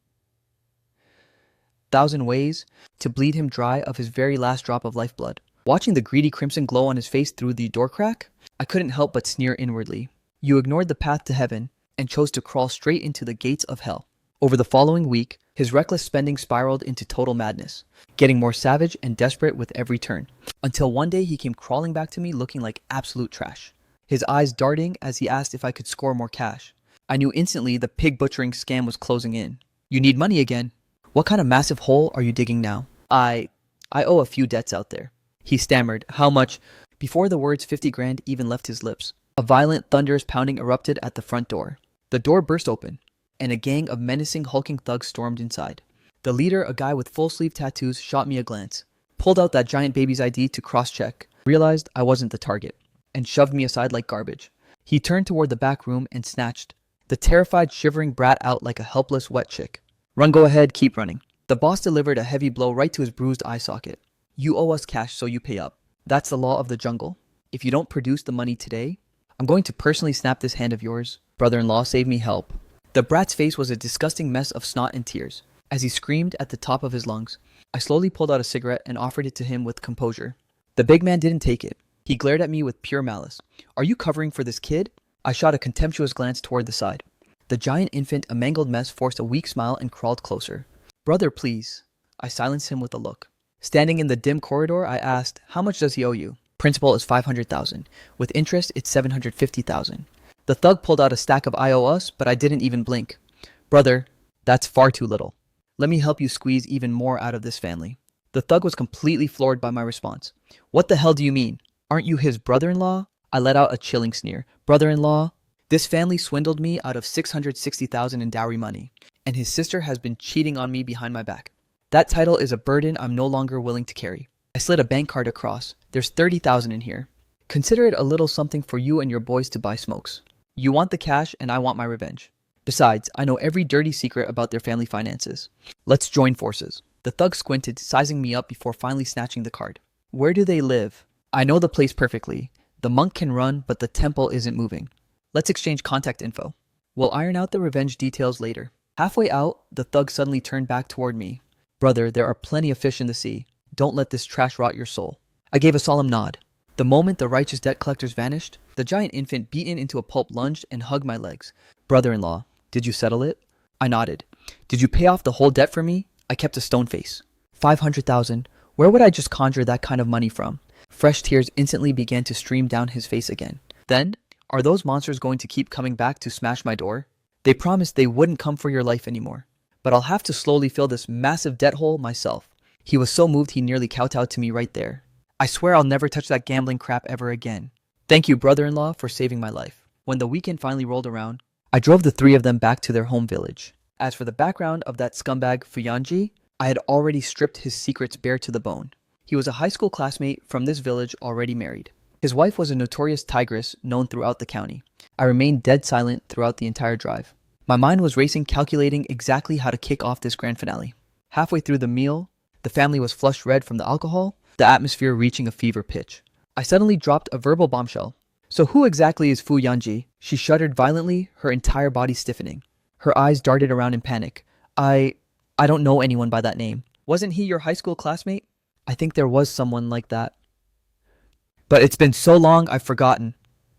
ways to bleed him dry of his very last drop of lifeblood. Watching the greedy crimson glow on his face through the door crack, I couldn't help but sneer inwardly. You ignored the path to heaven and chose to crawl straight into the gates of hell. Over the following week, his reckless spending spiraled into total madness, getting more savage and desperate with every turn, until one day he came crawling back to me looking like absolute trash, his eyes darting as he asked if I could score more cash. I knew instantly the pig butchering scam was closing in. You need money again. What kind of massive hole are you digging now? I owe a few debts out there. He stammered. How much? Before the words 50 grand even left his lips, a violent, thunderous pounding erupted at the front door. The door burst open, and a gang of menacing, hulking thugs stormed inside. The leader, a guy with full-sleeve tattoos, shot me a glance, pulled out that giant baby's ID to cross-check, realized I wasn't the target, and shoved me aside like garbage. He turned toward the back room and snatched the terrified, shivering brat out like a helpless, wet chick. Run, go ahead, keep running. The boss delivered a heavy blow right to his bruised eye socket. You owe us cash, so you pay up. That's the law of the jungle. If you don't produce the money today, I'm going to personally snap this hand of yours. Brother-in-law, save me, help. The brat's face was a disgusting mess of snot and tears. As he screamed at the top of his lungs, I slowly pulled out a cigarette and offered it to him with composure. The big man didn't take it. He glared at me with pure malice. Are you covering for this kid? I shot a contemptuous glance toward the side. The giant infant, a mangled mess, forced a weak smile and crawled closer. Brother, please. I silenced him with a look. Standing in the dim corridor, I asked, how much does he owe you? Principal is $500,000. With interest, it's $750,000. The thug pulled out a stack of I owe us, but I didn't even blink. Brother, that's far too little. Let me help you squeeze even more out of this family. The thug was completely floored by my response. What the hell do you mean? Aren't you his brother-in-law? I let out a chilling sneer. Brother-in-law? This family swindled me out of $660,000 in dowry money, and his sister has been cheating on me behind my back. That title is a burden I'm no longer willing to carry. I slid a bank card across. There's $30,000 in here. Consider it a little something for you and your boys to buy smokes. You want the cash and I want my revenge. Besides, I know every dirty secret about their family finances. Let's join forces. The thug squinted, sizing me up before finally snatching the card. Where do they live? I know the place perfectly. The monk can run, but the temple isn't moving. Let's exchange contact info. We'll iron out the revenge details later. Halfway out, the thug suddenly turned back toward me. Brother, there are plenty of fish in the sea. Don't let this trash rot your soul. I gave a solemn nod. The moment the righteous debt collectors vanished, the giant infant beaten into a pulp lunged and hugged my legs. Brother-in-law, did you settle it? I nodded. Did you pay off the whole debt for me? I kept a stone face. $500,000. Where would I just conjure that kind of money from? Fresh tears instantly began to stream down his face again. Then, are those monsters going to keep coming back to smash my door? They promised they wouldn't come for your life anymore. But I'll have to slowly fill this massive debt hole myself. He was so moved he nearly kowtowed to me right there. I swear I'll never touch that gambling crap ever again. Thank you, brother-in-law, for saving my life. When the weekend finally rolled around, I drove the three of them back to their home village. As for the background of that scumbag Fuyanji, I had already stripped his secrets bare to the bone. He was a high school classmate from this village already married. His wife was a notorious tigress known throughout the county. I remained dead silent throughout the entire drive. My mind was racing, calculating exactly how to kick off this grand finale. Halfway through the meal, the family was flushed red from the alcohol, the atmosphere reaching a fever pitch. I suddenly dropped a verbal bombshell. So who exactly is Fu Yanji? She shuddered violently, her entire body stiffening. Her eyes darted around in panic. I don't know anyone by that name. Wasn't he your high school classmate? I think there was someone like that. But it's been so long I've forgotten.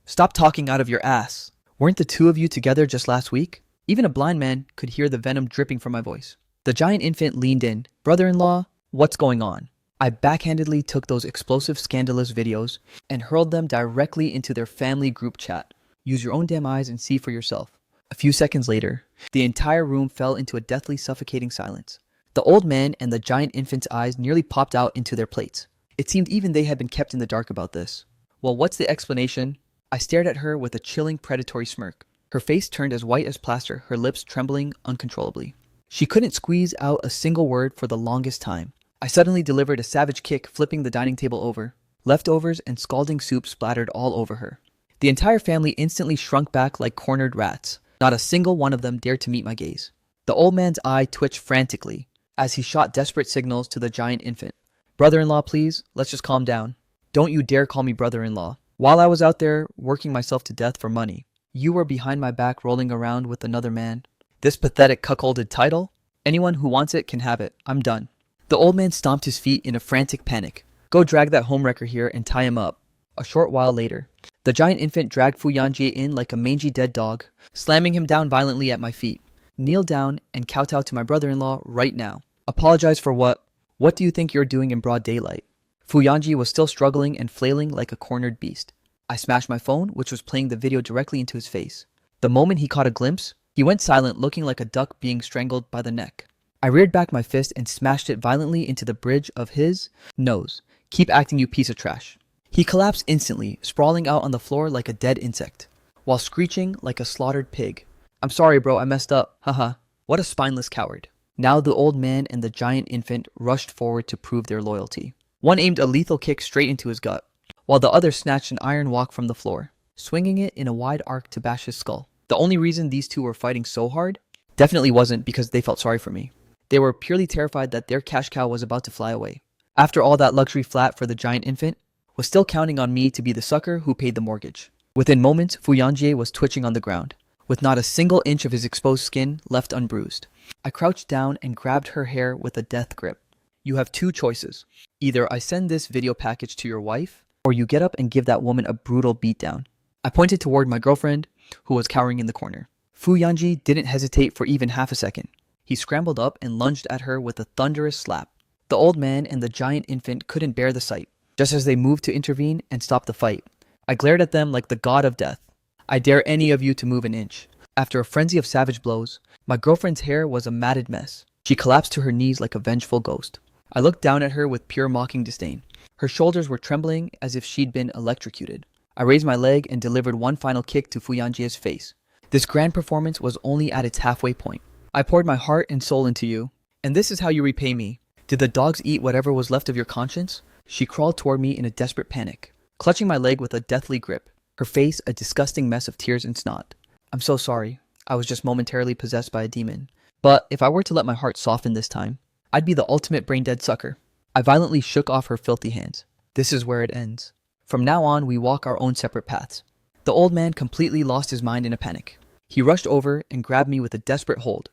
Stop talking out of your ass. Weren't the two of you together just last week? Even a blind man could hear the venom dripping from my voice. The giant infant leaned in. Brother-in-law, what's going on? I backhandedly took those explosive, scandalous videos and hurled them directly into their family group chat. Use your own damn eyes and see for yourself. A few seconds later, the entire room fell into a deathly suffocating silence. The old man and the giant infant's eyes nearly popped out into their plates. It seemed even they had been kept in the dark about this. Well, what's the explanation? I stared at her with a chilling, predatory smirk. Her face turned as white as plaster, her lips trembling uncontrollably. She couldn't squeeze out a single word for the longest time. I suddenly delivered a savage kick, flipping the dining table over. Leftovers and scalding soup splattered all over her. The entire family instantly shrunk back like cornered rats. Not a single one of them dared to meet my gaze. The old man's eye twitched frantically as he shot desperate signals to the giant infant. Brother-in-law, please, let's just calm down. Don't you dare call me brother-in-law. While I was out there working myself to death for money, you were behind my back rolling around with another man. This pathetic cuckolded title? Anyone who wants it can have it. I'm done. The old man stomped his feet in a frantic panic. Go drag that homewrecker here and tie him up. A short while later, the giant infant dragged Fu Yanjie in like a mangy dead dog, slamming him down violently at my feet. Kneel down and kowtow to my brother-in-law right now. Apologize for what? What do you think you're doing in broad daylight? Fu Yanjie was still struggling and flailing like a cornered beast. I smashed my phone, which was playing the video directly into his face. The moment he caught a glimpse, he went silent, looking like a duck being strangled by the neck. I reared back my fist and smashed it violently into the bridge of his nose. Keep acting, you piece of trash. He collapsed instantly, sprawling out on the floor like a dead insect, while screeching like a slaughtered pig. I'm sorry, bro, I messed up. Haha. What a spineless coward. Now the old man and the giant infant rushed forward to prove their loyalty. One aimed a lethal kick straight into his gut, while the other snatched an iron wok from the floor, swinging it in a wide arc to bash his skull. The only reason these two were fighting so hard definitely wasn't because they felt sorry for me. They were purely terrified that their cash cow was about to fly away. After all that luxury flat for the giant infant was still counting on me to be the sucker who paid the mortgage. Within moments, Fu Yanjie was twitching on the ground, with not a single inch of his exposed skin left unbruised. I crouched down and grabbed her hair with a death grip. You have two choices. Either I send this video package to your wife, or you get up and give that woman a brutal beatdown. I pointed toward my girlfriend, who was cowering in the corner. Fu Yanjie didn't hesitate for even half a second. He scrambled up and lunged at her with a thunderous slap. The old man and the giant infant couldn't bear the sight. Just as they moved to intervene and stop the fight, I glared at them like the god of death. I dare any of you to move an inch. After a frenzy of savage blows, my girlfriend's hair was a matted mess. She collapsed to her knees like a vengeful ghost. I looked down at her with pure mocking disdain. Her shoulders were trembling as if she'd been electrocuted. I raised my leg and delivered one final kick to Fu Yanjie's face. This grand performance was only at its halfway point. I poured my heart and soul into you, and this is how you repay me. Did the dogs eat whatever was left of your conscience? She crawled toward me in a desperate panic, clutching my leg with a deathly grip, her face a disgusting mess of tears and snot. I'm so sorry. I was just momentarily possessed by a demon. But if I were to let my heart soften this time, I'd be the ultimate brain-dead sucker. I violently shook off her filthy hands. This is where it ends. From now on, we walk our own separate paths. The old man completely lost his mind in a panic. He rushed over and grabbed me with a desperate hold.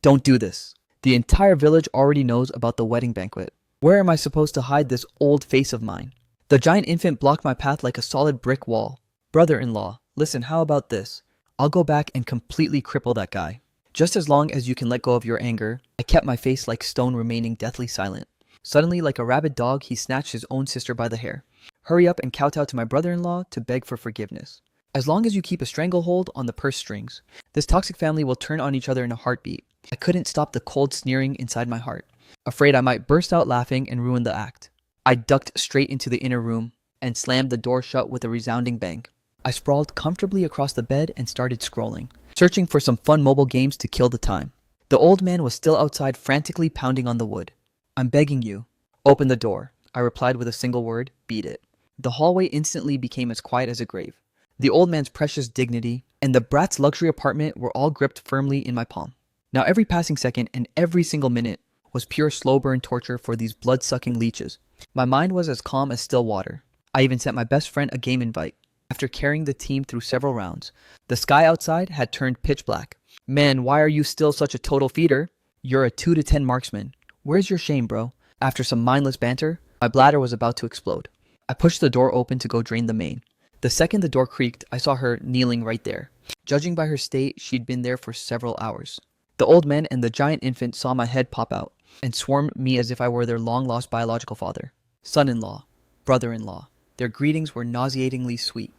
Don't do this. The entire village already knows about the wedding banquet. Where am I supposed to hide this old face of mine? The giant infant blocked my path like a solid brick wall. Brother-in-law, listen, how about this? I'll go back and completely cripple that guy. Just as long as you can let go of your anger, I kept my face like stone, remaining deathly silent. Suddenly, like a rabid dog, he snatched his own sister by the hair. Hurry up and kowtow to my brother-in-law to beg for forgiveness. As long as you keep a stranglehold on the purse strings, this toxic family will turn on each other in a heartbeat. I couldn't stop the cold sneering inside my heart, afraid I might burst out laughing and ruin the act. I ducked straight into the inner room and slammed the door shut with a resounding bang. I sprawled comfortably across the bed and started scrolling, searching for some fun mobile games to kill the time. The old man was still outside, frantically pounding on the wood. I'm begging you. Open the door, I replied with a single word, beat it. The hallway instantly became as quiet as a grave. The old man's precious dignity and the brat's luxury apartment were all gripped firmly in my palm. Now every passing second and every single minute was pure slow burn torture for these blood-sucking leeches. My mind was as calm as still water. I even sent my best friend a game invite. After carrying the team through several rounds, the sky outside had turned pitch black. Man, why are you still such a total feeder? You're a 2 to 10 marksman. Where's your shame, bro? After some mindless banter, my bladder was about to explode. I pushed the door open to go drain the main. The second the door creaked, I saw her kneeling right there. Judging by her state, she'd been there for several hours. The old man and the giant infant saw my head pop out and swarmed me as if I were their long-lost biological father. Son-in-law, brother-in-law. Their greetings were nauseatingly sweet.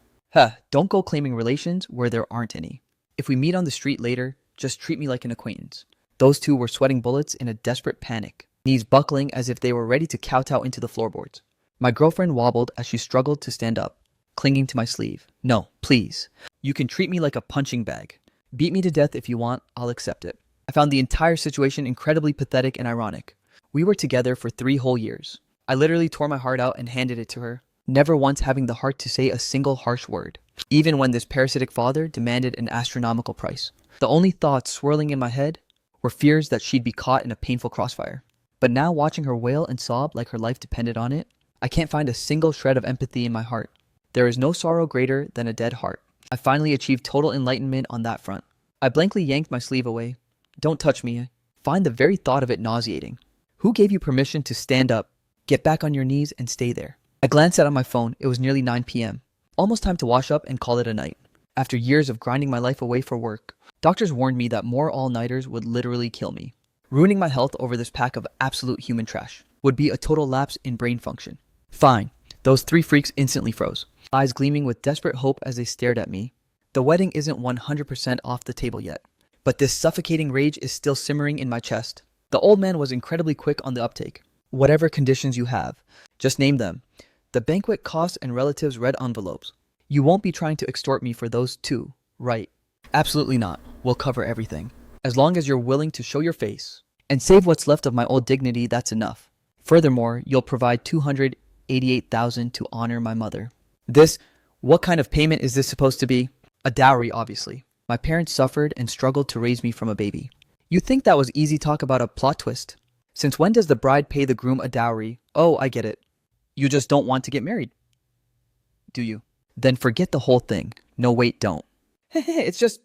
Don't go claiming relations where there aren't any. If we meet on the street later, just treat me like an acquaintance. Those two were sweating bullets in a desperate panic, knees buckling as if they were ready to kowtow into the floorboards. My girlfriend wobbled as she struggled to stand up, clinging to my sleeve. No, please. You can treat me like a punching bag. Beat me to death if you want, I'll accept it. I found the entire situation incredibly pathetic and ironic. We were together for 3 whole years. I literally tore my heart out and handed it to her, never once having the heart to say a single harsh word, even when this parasitic father demanded an astronomical price. The only thoughts swirling in my head were fears that she'd be caught in a painful crossfire. But now watching her wail and sob like her life depended on it, I can't find a single shred of empathy in my heart. There is no sorrow greater than a dead heart. I finally achieved total enlightenment on that front. I blankly yanked my sleeve away. Don't touch me. Find the very thought of it nauseating. Who gave you permission to stand up, get back on your knees, and stay there? I glanced at my phone. It was nearly 9 p.m. Almost time to wash up and call it a night. After years of grinding my life away for work, doctors warned me that more all-nighters would literally kill me. Ruining my health over this pack of absolute human trash would be a total lapse in brain function. Fine. Those three freaks instantly froze, eyes gleaming with desperate hope as they stared at me. The wedding isn't 100% off the table yet, but this suffocating rage is still simmering in my chest. The old man was incredibly quick on the uptake. Whatever conditions you have, just name them. The banquet costs and relatives' red envelopes. You won't be trying to extort me for those too, right? Absolutely not. We'll cover everything. As long as you're willing to show your face and save what's left of my old dignity, that's enough. Furthermore, you'll provide $288,000 to honor my mother. What kind of payment is this supposed to be? A dowry, obviously. My parents suffered and struggled to raise me from a baby. You'd think that was easy talk about a plot twist. Since when does the bride pay the groom a dowry? Oh, I get it. You just don't want to get married. Do you? Then forget the whole thing. No, wait, don't. It's just,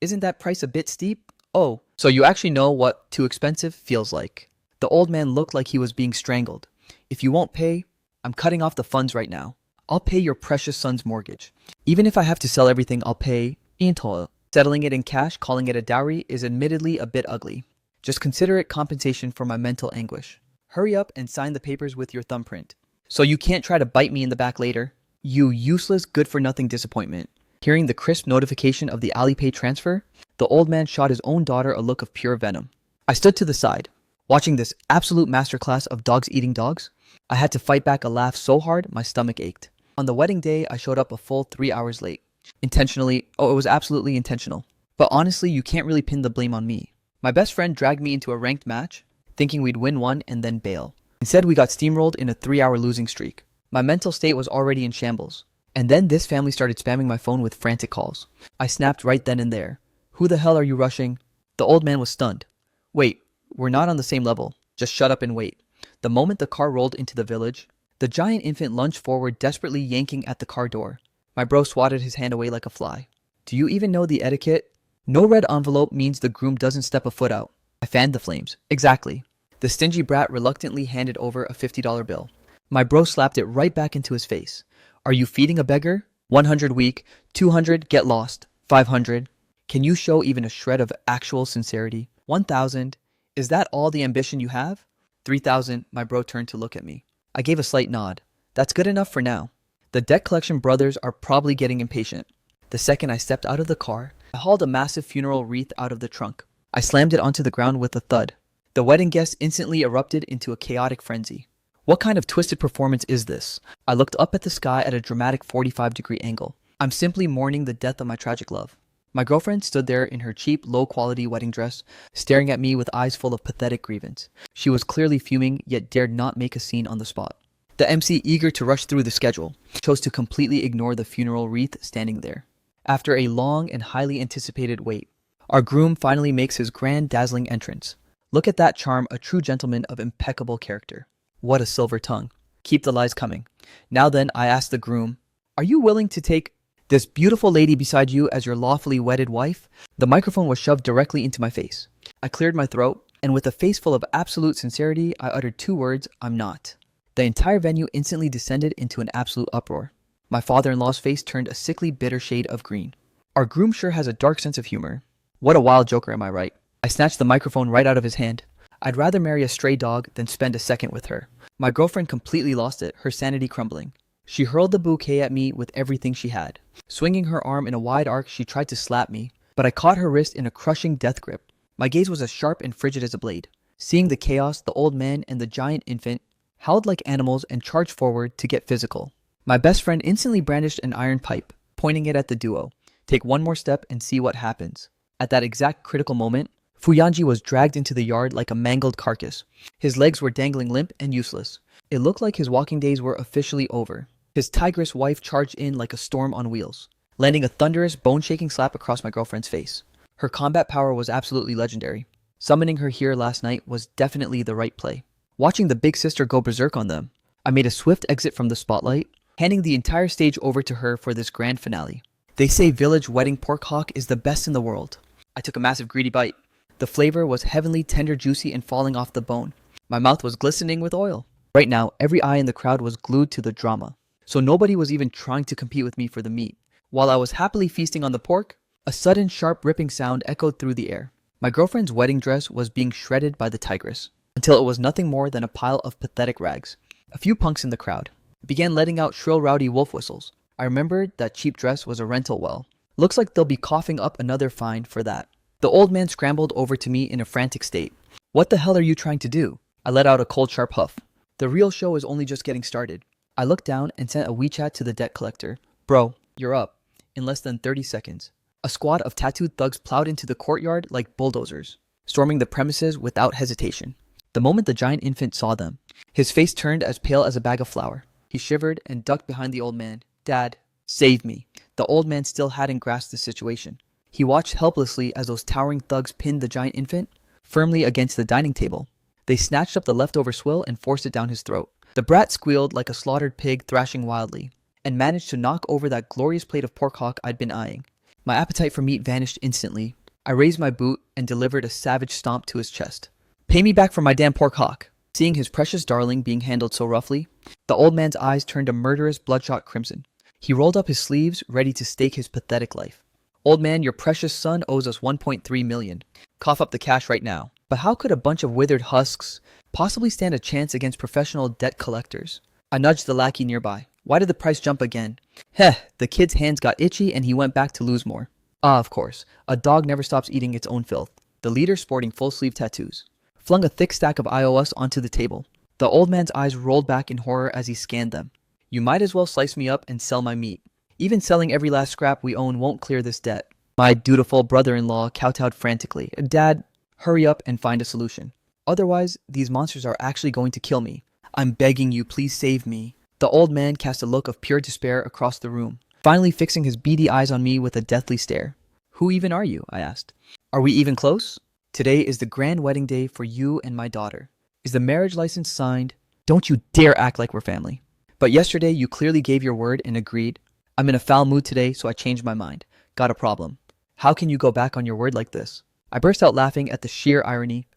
isn't that price a bit steep? Oh, so you actually know what too expensive feels like. The old man looked like he was being strangled. If you won't pay, I'm cutting off the funds right now. I'll pay your precious son's mortgage. Even if I have to sell everything, I'll pay in total. Settling it in cash, calling it a dowry, is admittedly a bit ugly. Just consider it compensation for my mental anguish. Hurry up and sign the papers with your thumbprint. So you can't try to bite me in the back later. You useless, good-for-nothing disappointment. Hearing the crisp notification of the Alipay transfer, the old man shot his own daughter a look of pure venom. I stood to the side, watching this absolute masterclass of dogs eating dogs. I had to fight back a laugh so hard my stomach ached. On the wedding day, I showed up a full 3 hours late. Intentionally. Oh, it was absolutely intentional. But honestly, you can't really pin the blame on me. My best friend dragged me into a ranked match, thinking we'd win one and then bail. Instead, we got steamrolled in a 3-hour losing streak. My mental state was already in shambles. And then this family started spamming my phone with frantic calls. I snapped right then and there. Who the hell are you rushing? The old man was stunned. Wait, we're not on the same level. Just shut up and wait. The moment the car rolled into the village, the giant infant lunged forward, desperately yanking at the car door. My bro swatted his hand away like a fly. Do you even know the etiquette? No red envelope means the groom doesn't step a foot out. I fanned the flames. Exactly. The stingy brat reluctantly handed over a $50 bill. My bro slapped it right back into his face. Are you feeding a beggar? 100 weak, 200 get lost, 500. Can you show even a shred of actual sincerity? 1,000. Is that all the ambition you have? 3,000. My bro turned to look at me. I gave a slight nod. That's good enough for now. The debt collection brothers are probably getting impatient. The second I stepped out of the car, I hauled a massive funeral wreath out of the trunk. I slammed it onto the ground with a thud. The wedding guests instantly erupted into a chaotic frenzy. What kind of twisted performance is this? I looked up at the sky at a dramatic 45-degree angle. I'm simply mourning the death of my tragic love. My girlfriend stood there in her cheap, low-quality wedding dress, staring at me with eyes full of pathetic grievance. She was clearly fuming, yet dared not make a scene on the spot. The MC, eager to rush through the schedule, chose to completely ignore the funeral wreath standing there. After a long and highly anticipated wait, our groom finally makes his grand, dazzling entrance. Look at that charm, a true gentleman of impeccable character. What a silver tongue. Keep the lies coming. Now then, I asked the groom, are you willing to take this beautiful lady beside you as your lawfully wedded wife? The microphone was shoved directly into my face. I cleared my throat, and with a face full of absolute sincerity, I uttered 2 words, I'm not. The entire venue instantly descended into an absolute uproar. My father-in-law's face turned a sickly, bitter shade of green. Our groom sure has a dark sense of humor. What a wild joker, am I right? I snatched the microphone right out of his hand. I'd rather marry a stray dog than spend a second with her. My girlfriend completely lost it, her sanity crumbling. She hurled the bouquet at me with everything she had. Swinging her arm in a wide arc, she tried to slap me, but I caught her wrist in a crushing death grip. My gaze was as sharp and frigid as a blade. Seeing the chaos, the old man and the giant infant howled like animals and charged forward to get physical. My best friend instantly brandished an iron pipe, pointing it at the duo. Take one more step and see what happens. At that exact critical moment, Fuyanji was dragged into the yard like a mangled carcass. His legs were dangling limp and useless. It looked like his walking days were officially over. His tigress wife charged in like a storm on wheels, landing a thunderous, bone-shaking slap across my girlfriend's face. Her combat power was absolutely legendary. Summoning her here last night was definitely the right play. Watching the big sister go berserk on them, I made a swift exit from the spotlight, handing the entire stage over to her for this grand finale. They say village wedding pork hock is the best in the world. I took a massive greedy bite. The flavor was heavenly tender, juicy, and falling off the bone. My mouth was glistening with oil. Right now, every eye in the crowd was glued to the drama, so nobody was even trying to compete with me for the meat. While I was happily feasting on the pork, a sudden sharp ripping sound echoed through the air. My girlfriend's wedding dress was being shredded by the tigress, until it was nothing more than a pile of pathetic rags. A few punks in the crowd began letting out shrill rowdy wolf whistles. I remembered that cheap dress was a rental well. Looks like they'll be coughing up another fine for that. The old man scrambled over to me in a frantic state. "What the hell are you trying to do?" I let out a cold sharp huff. "The real show is only just getting started." I looked down and sent a WeChat to the debt collector. "Bro, you're up." In less than 30 seconds, a squad of tattooed thugs plowed into the courtyard like bulldozers, storming the premises without hesitation. The moment the giant infant saw them, his face turned as pale as a bag of flour. He shivered and ducked behind the old man. "Dad, save me." The old man still hadn't grasped the situation. He watched helplessly as those towering thugs pinned the giant infant firmly against the dining table. They snatched up the leftover swill and forced it down his throat. The brat squealed like a slaughtered pig thrashing wildly, and managed to knock over that glorious plate of pork hock I'd been eyeing. My appetite for meat vanished instantly. I raised my boot and delivered a savage stomp to his chest. "Pay me back for my damn pork hock." Seeing his precious darling being handled so roughly, the old man's eyes turned a murderous bloodshot crimson. He rolled up his sleeves, ready to stake his pathetic life. "Old man, your precious son owes us 1.3 million. Cough up the cash right now." But how could a bunch of withered husks possibly stand a chance against professional debt collectors? I nudged the lackey nearby. "Why did the price jump again?" "Heh, the kid's hands got itchy and he went back to lose more." Ah, of course. A dog never stops eating its own filth. The leader, sporting full-sleeve tattoos, flung a thick stack of IOS onto the table. The old man's eyes rolled back in horror as he scanned them. "You might as well slice me up and sell my meat. Even selling every last scrap we own won't clear this debt." My dutiful brother-in-law kowtowed frantically. "Dad, hurry up and find a solution. Otherwise, these monsters are actually going to kill me. I'm begging you, please save me." The old man cast a look of pure despair across the room, finally fixing his beady eyes on me with a deathly stare. "Who even are you?" I asked. "Are we even close? Today is the grand wedding day for you and my daughter. Is the marriage license signed? Don't you dare act like we're family. But yesterday you clearly gave your word and agreed. I'm in a foul mood today, so I changed my mind. Got a problem. How can you go back on your word like this?" I burst out laughing at the sheer irony.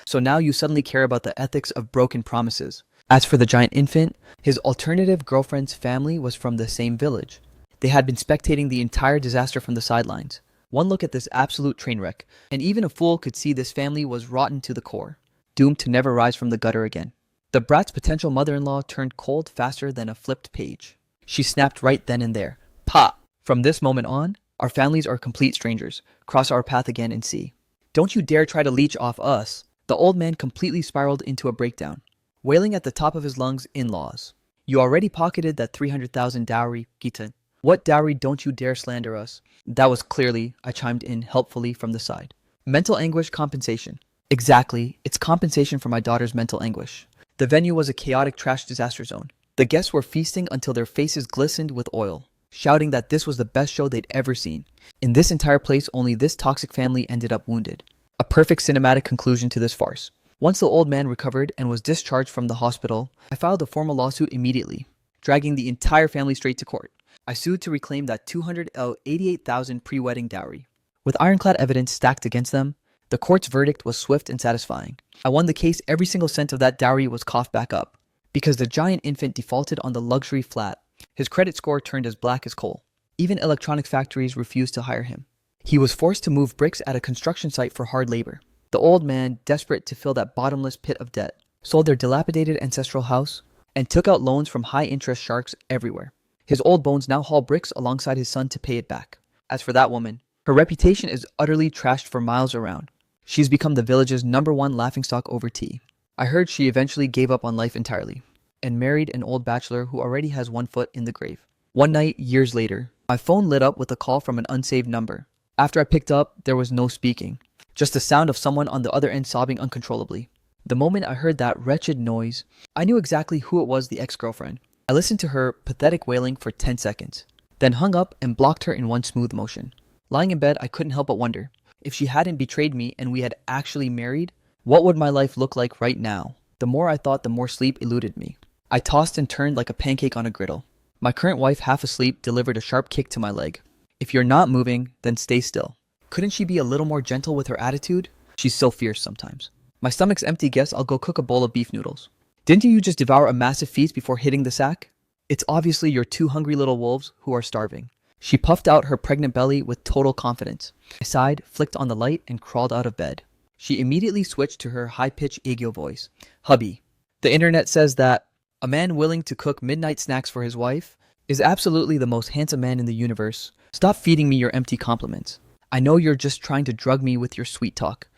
"So now you suddenly care about the ethics of broken promises." As for the giant infant, his alternative girlfriend's family was from the same village. They had been spectating the entire disaster from the sidelines. One look at this absolute train wreck, and even a fool could see this family was rotten to the core, doomed to never rise from the gutter again. The brat's potential mother-in-law turned cold faster than a flipped page. She snapped right then and there. "Pa! From this moment on, our families are complete strangers. Cross our path again and see. Don't you dare try to leech off us." The old man completely spiraled into a breakdown, wailing at the top of his lungs, "In-laws. You already pocketed that 300,000 dowry, Gita. What dowry? Don't you dare slander us." That was clearly, I chimed in helpfully from the side. "Mental anguish compensation." Exactly, it's compensation for my daughter's mental anguish. The venue was a chaotic trash disaster zone. The guests were feasting until their faces glistened with oil, shouting that this was the best show they'd ever seen. In this entire place, only this toxic family ended up wounded. A perfect cinematic conclusion to this farce. Once the old man recovered and was discharged from the hospital, I filed a formal lawsuit immediately, dragging the entire family straight to court. I sued to reclaim that 288,000 pre-wedding dowry. With ironclad evidence stacked against them, the court's verdict was swift and satisfying. I won the case. Every single cent of that dowry was coughed back up, because the giant infant defaulted on the luxury flat. His credit score turned as black as coal. Even electronics factories refused to hire him. He was forced to move bricks at a construction site for hard labor. The old man, desperate to fill that bottomless pit of debt, sold their dilapidated ancestral house and took out loans from high-interest sharks everywhere. His old bones now haul bricks alongside his son to pay it back. As for that woman, her reputation is utterly trashed for miles around. She's become the village's #1 laughingstock over tea. I heard she eventually gave up on life entirely and married an old bachelor who already has one foot in the grave. One night, years later, my phone lit up with a call from an unsaved number. After I picked up, there was no speaking, just the sound of someone on the other end sobbing uncontrollably. The moment I heard that wretched noise, I knew exactly who it was, the ex-girlfriend. I listened to her pathetic wailing for 10 seconds, then hung up and blocked her in one smooth motion. Lying in bed, I couldn't help but wonder, If she hadn't betrayed me and we had actually married, what would my life look like right now? The more I thought, the more sleep eluded me. I tossed and turned like a pancake on a griddle. My current wife, half asleep, delivered a sharp kick to my leg. If you're not moving, then stay still. Couldn't she be a little more gentle with her attitude? She's so fierce sometimes. My stomach's empty, guess I'll go cook a bowl of beef noodles. Didn't you just devour a massive feast before hitting the sack? It's obviously your two hungry little wolves who are starving. She puffed out her pregnant belly with total confidence. I sighed, flicked on the light, and crawled out of bed. She immediately switched to her high-pitched Aegyo voice. Hubby, the internet says that a man willing to cook midnight snacks for his wife is absolutely the most handsome man in the universe. Stop feeding me your empty compliments. I know you're just trying to drug me with your sweet talk,